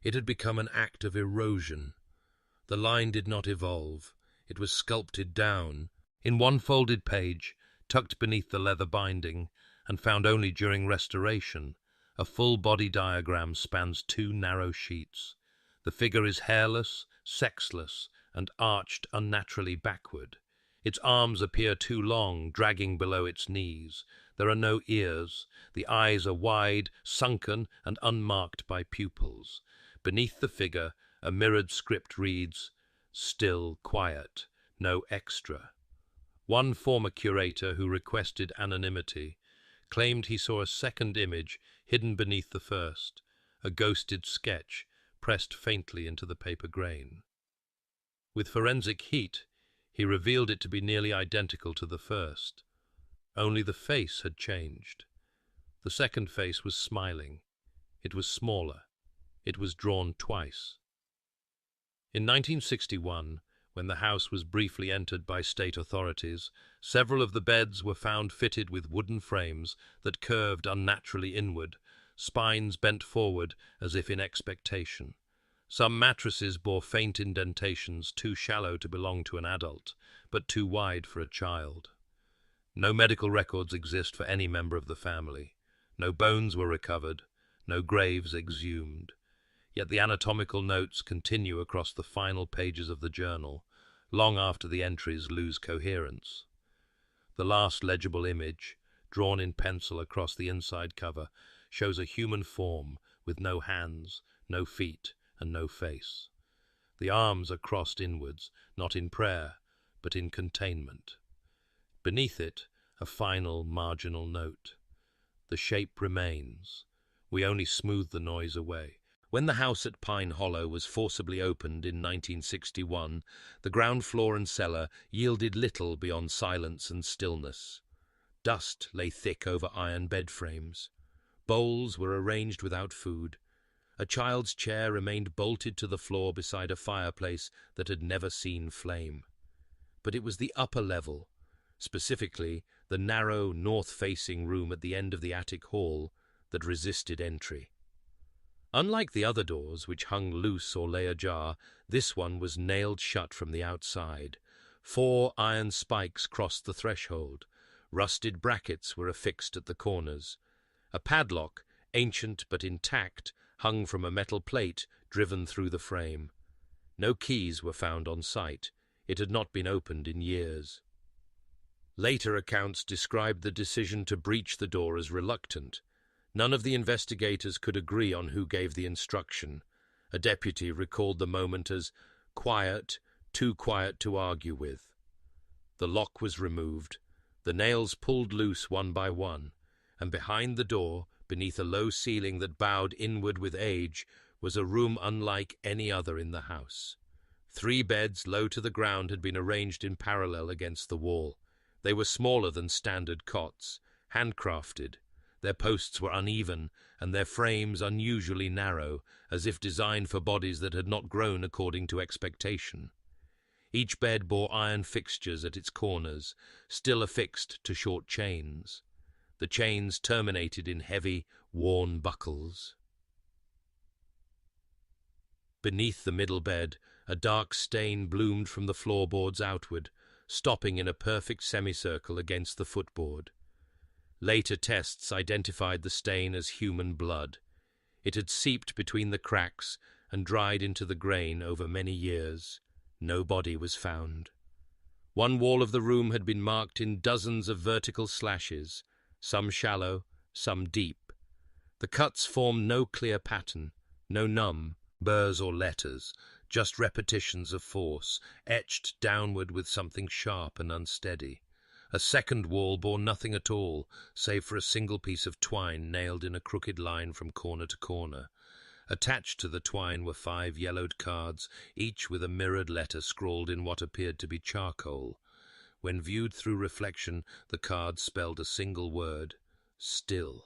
It had become an act of erosion. The line did not evolve. It was sculpted down, in one folded page, tucked beneath the leather binding, and found only during restoration. A full body diagram spans 2 narrow sheets. The figure is hairless, sexless, and arched unnaturally backward. Its arms appear too long, dragging below its knees. There are no ears. The eyes are wide, sunken, and unmarked by pupils. Beneath the figure, a mirrored script reads, "Still quiet, no extra." One former curator who requested anonymity claimed he saw a second image hidden beneath the first, a ghosted sketch pressed faintly into the paper grain. With forensic heat, he revealed it to be nearly identical to the first. Only the face had changed. The second face was smiling. It was smaller. It was drawn twice. In 1961, when the house was briefly entered by state authorities, several of the beds were found fitted with wooden frames that curved unnaturally inward, spines bent forward as if in expectation. Some mattresses bore faint indentations too shallow to belong to an adult, but too wide for a child. No medical records exist for any member of the family. No bones were recovered, no graves exhumed. Yet the anatomical notes continue across the final pages of the journal, long after the entries lose coherence. The last legible image, drawn in pencil across the inside cover, shows a human form with no hands, no feet, and no face. The arms are crossed inwards, not in prayer, but in containment. Beneath it, a final marginal note. The shape remains. We only smooth the noise away. When the house at Pine Hollow was forcibly opened in 1961, the ground floor and cellar yielded little beyond silence and stillness. Dust lay thick over iron bed frames. Bowls were arranged without food. A child's chair remained bolted to the floor beside a fireplace that had never seen flame. But it was the upper level, specifically the narrow north-facing room at the end of the attic hall, that resisted entry. Unlike the other doors, which hung loose or lay ajar, this one was nailed shut from the outside. 4 iron spikes crossed the threshold. Rusted brackets were affixed at the corners. A padlock, ancient but intact, hung from a metal plate driven through the frame. No keys were found on site. It had not been opened in years. Later accounts described the decision to breach the door as reluctant. None of the investigators could agree on who gave the instruction. A deputy recalled the moment as quiet, too quiet to argue with. The lock was removed, the nails pulled loose one by one, and behind the door, beneath a low ceiling that bowed inward with age, was a room unlike any other in the house. 3 beds low to the ground had been arranged in parallel against the wall. They were smaller than standard cots, handcrafted. Their posts were uneven, and their frames unusually narrow, as if designed for bodies that had not grown according to expectation. Each bed bore iron fixtures at its corners, still affixed to short chains. The chains terminated in heavy, worn buckles. Beneath the middle bed, a dark stain bloomed from the floorboards outward, stopping in a perfect semicircle against the footboard. Later tests identified the stain as human blood. It had seeped between the cracks and dried into the grain over many years. No body was found. One wall of the room had been marked in dozens of vertical slashes, some shallow, some deep. The cuts formed no clear pattern, no numbers or letters, just repetitions of force, etched downward with something sharp and unsteady. A second wall bore nothing at all, save for a single piece of twine nailed in a crooked line from corner to corner. Attached to the twine were 5 yellowed cards, each with a mirrored letter scrawled in what appeared to be charcoal. When viewed through reflection, the cards spelled a single word: still.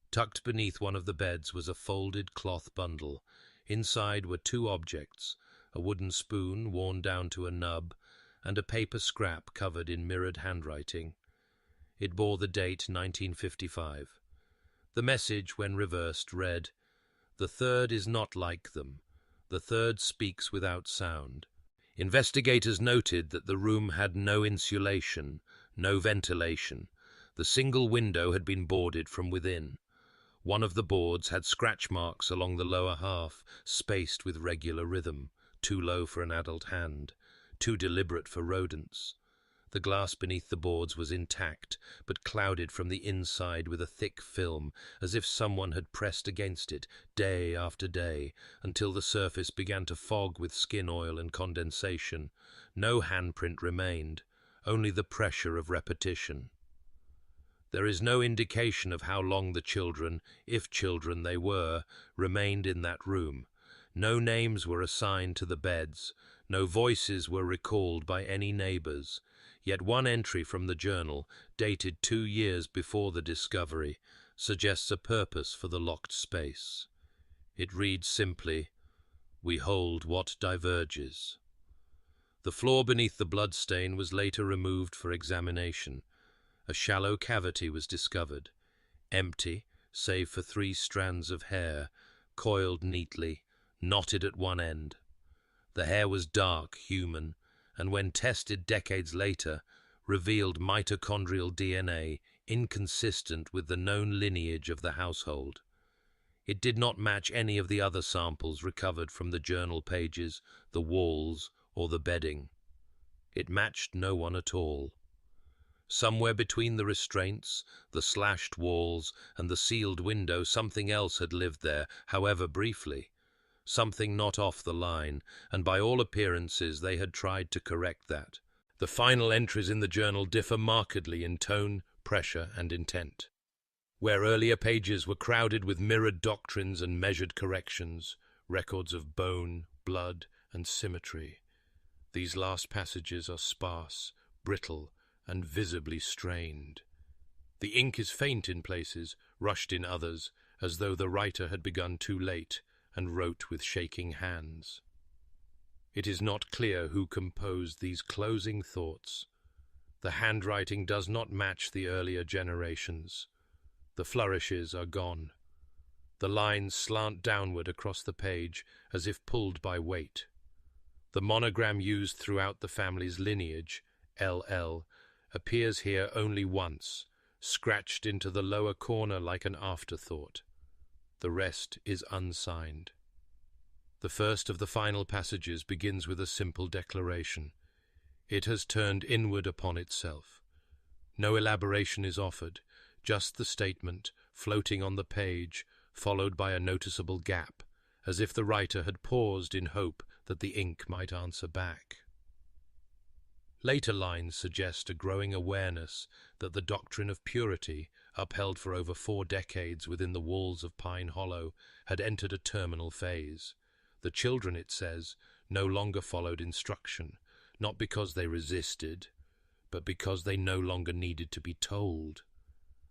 Tucked beneath one of the beds was a folded cloth bundle. Inside were 2 objects, a wooden spoon worn down to a nub, and a paper scrap covered in mirrored handwriting. It bore the date 1955. The message, when reversed, read, The third is not like them. The third speaks without sound. Investigators noted that the room had no insulation, no ventilation. The single window had been boarded from within. One of the boards had scratch marks along the lower half, spaced with regular rhythm, too low for an adult hand, too deliberate for rodents. The glass beneath the boards was intact, but clouded from the inside with a thick film, as if someone had pressed against it day after day, until the surface began to fog with skin oil and condensation. No handprint remained, only the pressure of repetition. There is no indication of how long the children, if children they were, remained in that room. No names were assigned to the beds, no voices were recalled by any neighbors. Yet one entry from the journal, dated 2 years before the discovery, suggests a purpose for the locked space. It reads simply, "We hold what diverges." The floor beneath the bloodstain was later removed for examination. A shallow cavity was discovered, empty, save for 3 strands of hair, coiled neatly, knotted at one end. The hair was dark, human, and when tested decades later, revealed mitochondrial DNA inconsistent with the known lineage of the household. It did not match any of the other samples recovered from the journal pages, the walls, or the bedding. It matched no one at all. Somewhere between the restraints, the slashed walls, and the sealed window, something else had lived there, however briefly. Something not off the line, and by all appearances they had tried to correct that. The final entries in the journal differ markedly in tone, pressure, and intent. Where earlier pages were crowded with mirrored doctrines and measured corrections, records of bone, blood, and symmetry, these last passages are sparse, brittle, and visibly strained. The ink is faint in places, rushed in others, as though the writer had begun too late and wrote with shaking hands. It is not clear who composed these closing thoughts. The handwriting does not match the earlier generations. The flourishes are gone. The lines slant downward across the page as if pulled by weight. The monogram used throughout the family's lineage, LL, appears here only once, scratched into the lower corner like an afterthought. The rest is unsigned. The first of the final passages begins with a simple declaration. It has turned inward upon itself. No elaboration is offered, just the statement, floating on the page, followed by a noticeable gap, as if the writer had paused in hope that the ink might answer back. Later lines suggest a growing awareness that the doctrine of purity, upheld for over 4 decades within the walls of Pine Hollow, had entered a terminal phase. The children, it says, no longer followed instruction, not because they resisted, but because they no longer needed to be told.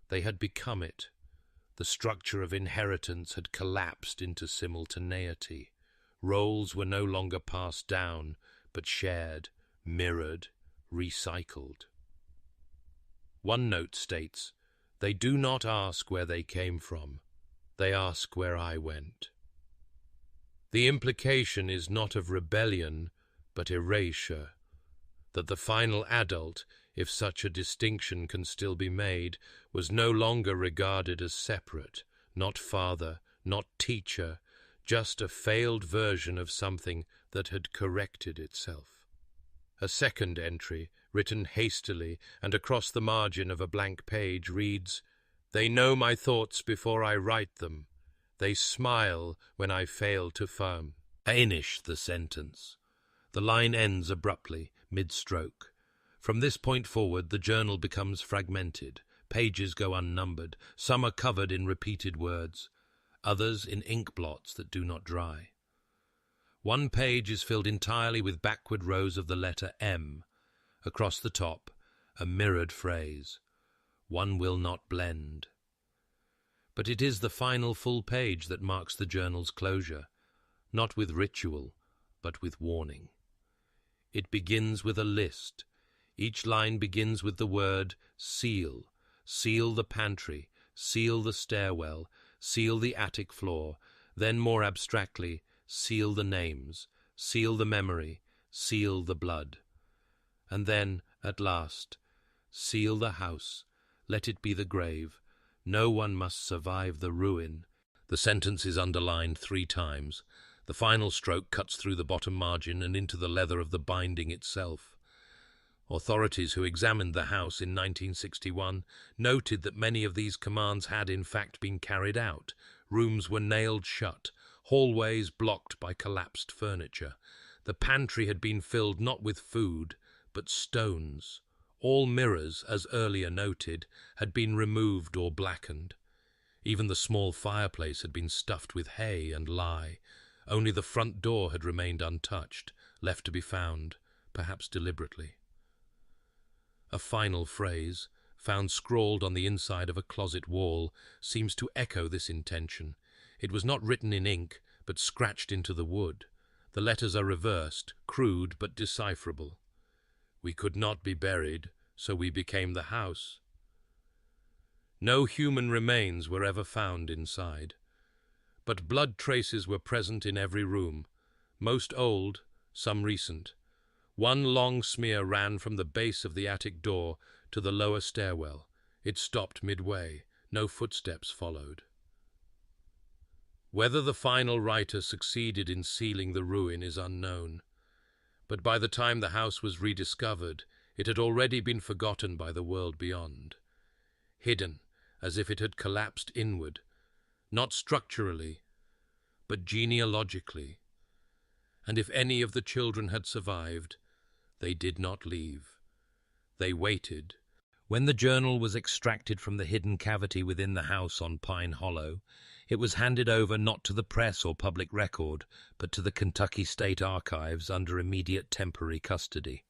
They had become it. The structure of inheritance had collapsed into simultaneity. Roles were no longer passed down, but shared, mirrored, recycled. One note states, "They do not ask where they came from. They ask where I went." The implication is not of rebellion, but erasure, that the final adult, if such a distinction can still be made, was no longer regarded as separate, not father, not teacher, just a failed version of something that had corrected itself. A second entry, written hastily and across the margin of a blank page, reads, "They know my thoughts before I write them. They smile when I fail to finish the sentence." The line ends abruptly, mid-stroke. From this point forward, the journal becomes fragmented. Pages go unnumbered. Some are covered in repeated words, others in ink blots that do not dry. One page is filled entirely with backward rows of the letter M. Across the top, a mirrored phrase, "One will not blend." But it is the final full page that marks the journal's closure, not with ritual, but with warning. It begins with a list. Each line begins with the word seal. Seal the pantry, seal the stairwell, seal the attic floor, Then more abstractly, seal the names, seal the memory, seal the blood. And then, at last, seal the house, let it be the grave. No one must survive the ruin. The sentence is underlined 3 times. The final stroke cuts through the bottom margin and into the leather of the binding itself. Authorities who examined the house in 1961 noted that many of these commands had in fact been carried out. Rooms were nailed shut, hallways blocked by collapsed furniture. The pantry had been filled not with food, but stones. All mirrors, as earlier noted, had been removed or blackened. Even the small fireplace had been stuffed with hay and lye. Only the front door had remained untouched, left to be found, perhaps deliberately. A final phrase, found scrawled on the inside of a closet wall, seems to echo this intention. It was not written in ink, but scratched into the wood. The letters are reversed, crude but decipherable. We could not be buried, so we became the house. No human remains were ever found inside, but blood traces were present in every room, most old, some recent. One long smear ran from the base of the attic door to the lower stairwell. It stopped midway. No footsteps followed. Whether the final writer succeeded in sealing the ruin is unknown, but by the time the house was rediscovered, it had already been forgotten by the world beyond, hidden as if it had collapsed inward, not structurally, but genealogically. And if any of the children had survived, they did not leave. They waited. When the journal was extracted from the hidden cavity within the house on Pine Hollow, it was handed over not to the press or public record, but to the Kentucky State Archives under immediate temporary custody.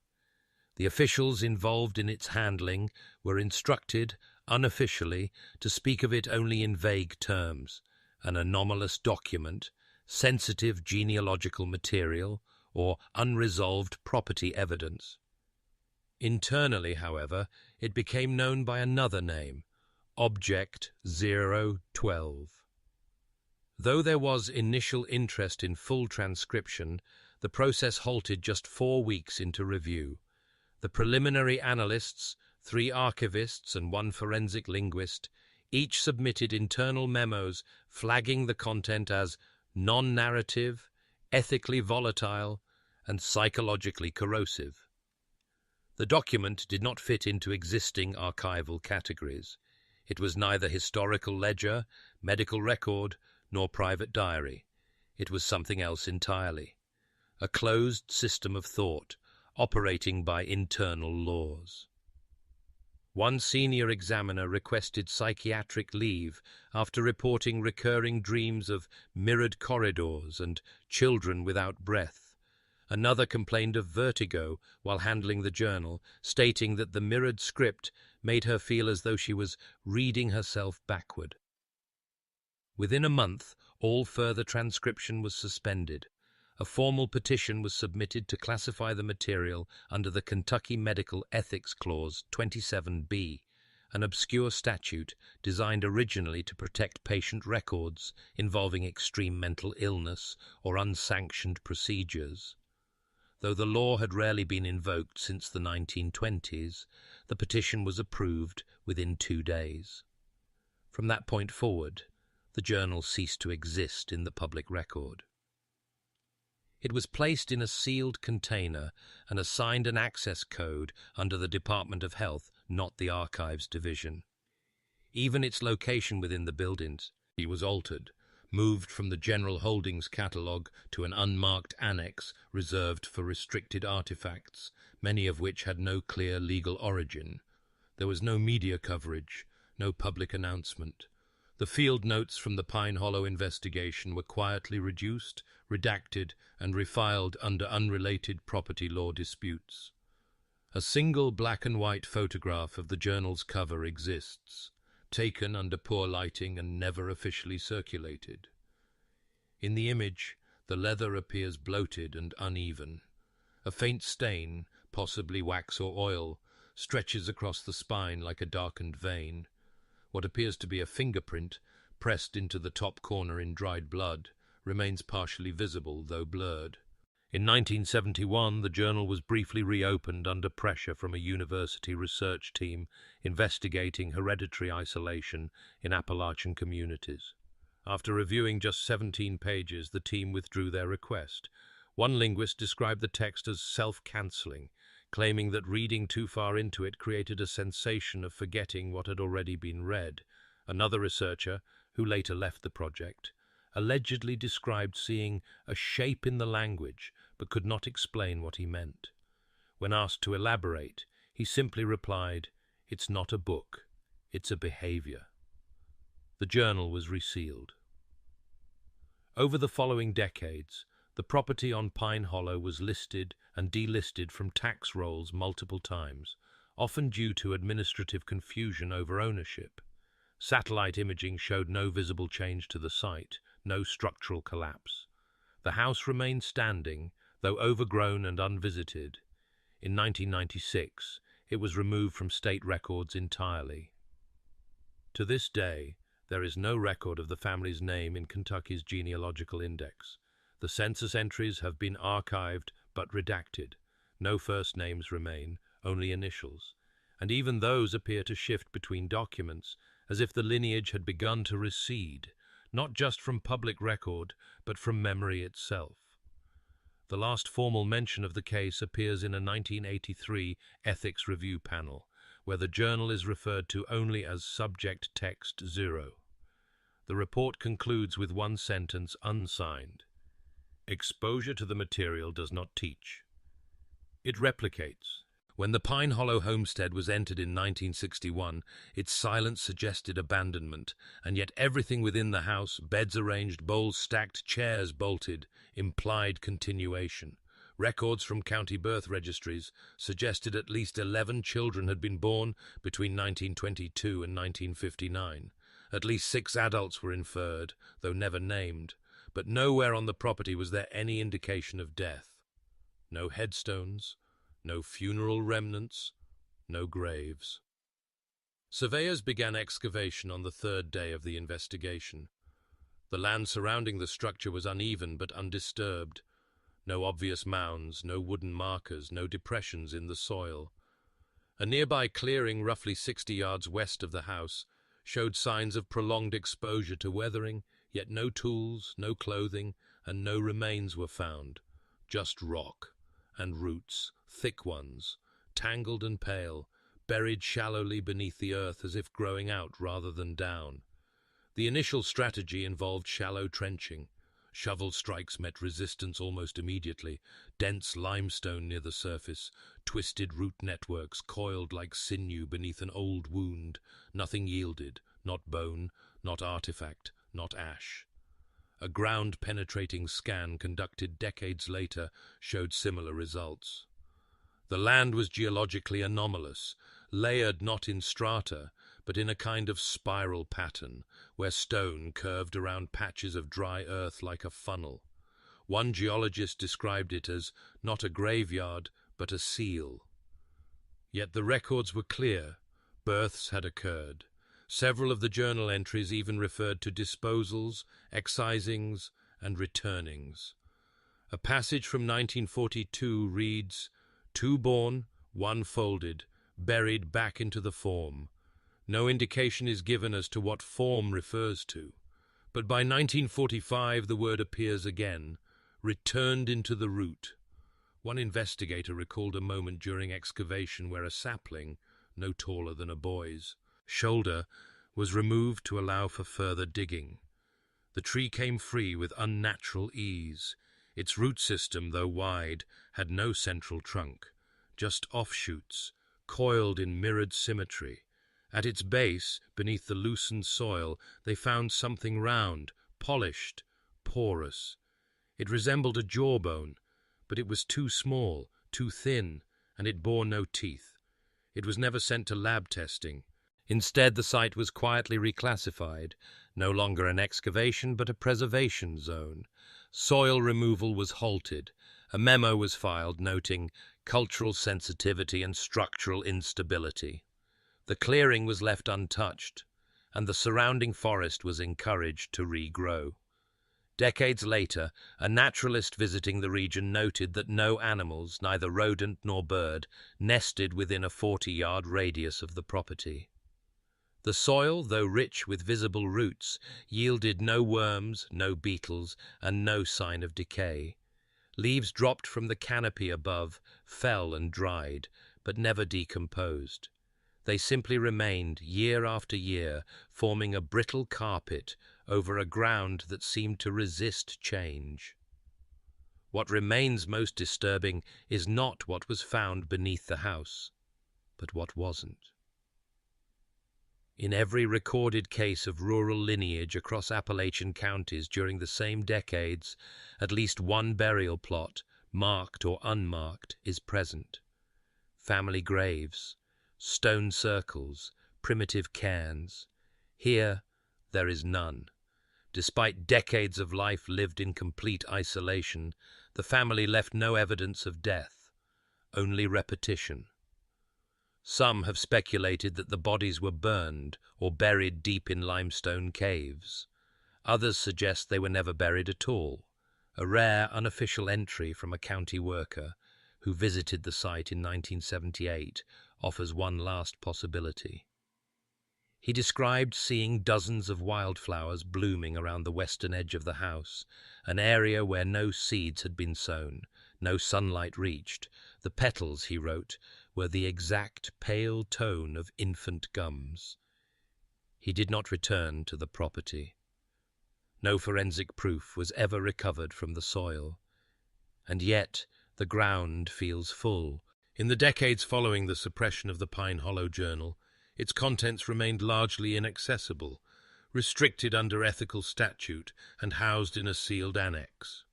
The officials involved in its handling were instructed, unofficially, to speak of it only in vague terms: an anomalous document, sensitive genealogical material, or unresolved property evidence. Internally, however, it became known by another name, Object 012. Though there was initial interest in full transcription, the process halted just 4 weeks into review. The preliminary analysts, 3 archivists and 1 forensic linguist, each submitted internal memos flagging the content as non-narrative, ethically volatile, and psychologically corrosive. The document did not fit into existing archival categories. It was neither historical ledger, medical record, nor private diary. It was something else entirely. A closed system of thought, operating by internal laws. One senior examiner requested psychiatric leave after reporting recurring dreams of mirrored corridors and children without breath. Another complained of vertigo while handling the journal, stating that the mirrored script made her feel as though she was reading herself backward. Within a month, all further transcription was suspended. A formal petition was submitted to classify the material under the Kentucky Medical Ethics Clause 27B, an obscure statute designed originally to protect patient records involving extreme mental illness or unsanctioned procedures. Though the law had rarely been invoked since the 1920s, the petition was approved within 2 days. From that point forward, the journal ceased to exist in the public record. It was placed in a sealed container and assigned an access code under the Department of Health, not the Archives Division. Even its location within the buildings was altered, moved from the General Holdings Catalogue to an unmarked annex reserved for restricted artifacts, many of which had no clear legal origin. There was no media coverage, no public announcement. The field notes from the Pine Hollow investigation were quietly reduced, redacted, and refiled under unrelated property law disputes. A single black and white photograph of the journal's cover exists, taken under poor lighting and never officially circulated. In the image, the leather appears bloated and uneven. A faint stain, possibly wax or oil, stretches across the spine like a darkened vein. What appears to be a fingerprint pressed into the top corner in dried blood, remains partially visible, though blurred. In 1971, the journal was briefly reopened under pressure from a university research team investigating hereditary isolation in Appalachian communities. After reviewing just 17 pages, the team withdrew their request. One linguist described the text as self-cancelling, claiming that reading too far into it created a sensation of forgetting what had already been read. Another researcher, who later left the project, allegedly described seeing a shape in the language but could not explain what he meant. When asked to elaborate, he simply replied, "It's not a book, it's a behavior." The journal was resealed. Over the following decades, the property on Pine Hollow was listed and delisted from tax rolls multiple times, often due to administrative confusion over ownership. Satellite imaging showed no visible change to the site, no structural collapse. The house remained standing, though overgrown and unvisited. In 1996, it was removed from state records entirely. To this day, there is no record of the family's name in Kentucky's genealogical index. The census entries have been archived but redacted. No first names remain, only initials, and even those appear to shift between documents, as if the lineage had begun to recede, not just from public record, but from memory itself. The last formal mention of the case appears in a 1983 ethics review panel, where the journal is referred to only as Subject Text 0. The report concludes with one sentence unsigned: "Exposure to the material does not teach. It replicates." When the Pine Hollow homestead was entered in 1961, its silence suggested abandonment, and yet everything within the house, beds arranged, bowls stacked, chairs bolted, implied continuation. Records from county birth registries suggested at least 11 children had been born between 1922 and 1959. At least 6 adults were inferred, though never named, but nowhere on the property was there any indication of death. No headstones, no funeral remnants, no graves. Surveyors began excavation on the 3rd day of the investigation. The land surrounding the structure was uneven but undisturbed. No obvious mounds, no wooden markers, no depressions in the soil. A nearby clearing roughly 60 yards west of the house showed signs of prolonged exposure to weathering, yet no tools, no clothing, and no remains were found. Just rock and roots, thick ones, tangled and pale, buried shallowly beneath the earth as if growing out rather than down. The initial strategy involved shallow trenching. Shovel strikes met resistance almost immediately. Dense limestone near the surface, twisted root networks coiled like sinew beneath an old wound. Nothing yielded, not bone, not artifact, not ash. A ground-penetrating scan conducted decades later showed similar results. The land was geologically anomalous, layered not in strata, but in a kind of spiral pattern, where stone curved around patches of dry earth like a funnel. One geologist described it as not a graveyard, but a seal. Yet the records were clear. Births had occurred. Several of the journal entries even referred to disposals, excisings, and returnings. A passage from 1942 reads, "2 born, 1 folded, buried back into the form." No indication is given as to what form refers to, but by 1945 the word appears again, returned into the root. One investigator recalled a moment during excavation where a sapling, no taller than a boy's shoulder, was removed to allow for further digging. The tree came free with unnatural ease. Its root system, though wide, had no central trunk, just offshoots, coiled in mirrored symmetry. At its base, beneath the loosened soil, they found something round, polished, porous. It resembled a jawbone, but it was too small, too thin, and it bore no teeth. It was never sent to lab testing. Instead, the site was quietly reclassified, no longer an excavation but a preservation zone. Soil removal was halted. A memo was filed noting cultural sensitivity and structural instability. The clearing was left untouched, and the surrounding forest was encouraged to regrow. Decades later, a naturalist visiting the region noted that no animals, neither rodent nor bird, nested within a 40-yard radius of the property. The soil, though rich with visible roots, yielded no worms, no beetles, and no sign of decay. Leaves dropped from the canopy above, fell and dried, but never decomposed. They simply remained year after year, forming a brittle carpet over a ground that seemed to resist change. What remains most disturbing is not what was found beneath the house, but what wasn't. In every recorded case of rural lineage across Appalachian counties during the same decades, at least one burial plot, marked or unmarked, is present. Family graves, stone circles, primitive cairns. Here, there is none. Despite decades of life lived in complete isolation, the family left no evidence of death, only repetition. Some have speculated that the bodies were burned or buried deep in limestone caves. Others suggest they were never buried at all, a rare unofficial entry from a county worker who visited the site in 1978 offers one last possibility. He described seeing dozens of wildflowers blooming around the western edge of the house, an area where no seeds had been sown, no sunlight reached. The petals, he wrote, were the exact pale tone of infant gums. He did not return to the property. No forensic proof was ever recovered from the soil. And yet the ground feels full. In the decades following the suppression of the Pine Hollow Journal, its contents remained largely inaccessible, restricted under ethical statute and housed in a sealed annex.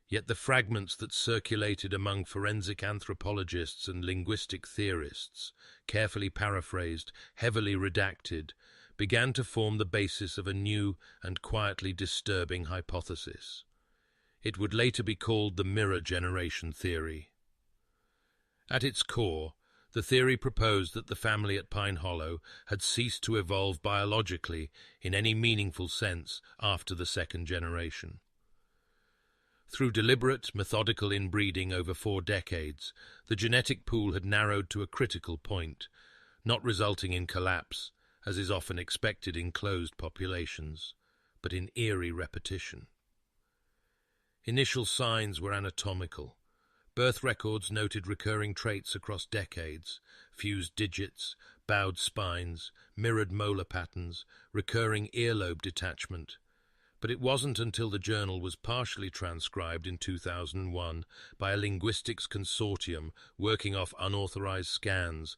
Yet the fragments that circulated among forensic anthropologists and linguistic theorists, carefully paraphrased, heavily redacted, began to form the basis of a new and quietly disturbing hypothesis. It would later be called the mirror generation theory. At its core, the theory proposed that the family at Pine Hollow had ceased to evolve biologically in any meaningful sense after the second generation. Through deliberate, methodical inbreeding over 4 decades, the genetic pool had narrowed to a critical point, not resulting in collapse, as is often expected in closed populations, but in eerie repetition. Initial signs were anatomical. Birth records noted recurring traits across decades: fused digits, bowed spines, mirrored molar patterns, recurring earlobe detachment. But it wasn't until the journal was partially transcribed in 2001 by a linguistics consortium working off unauthorized scans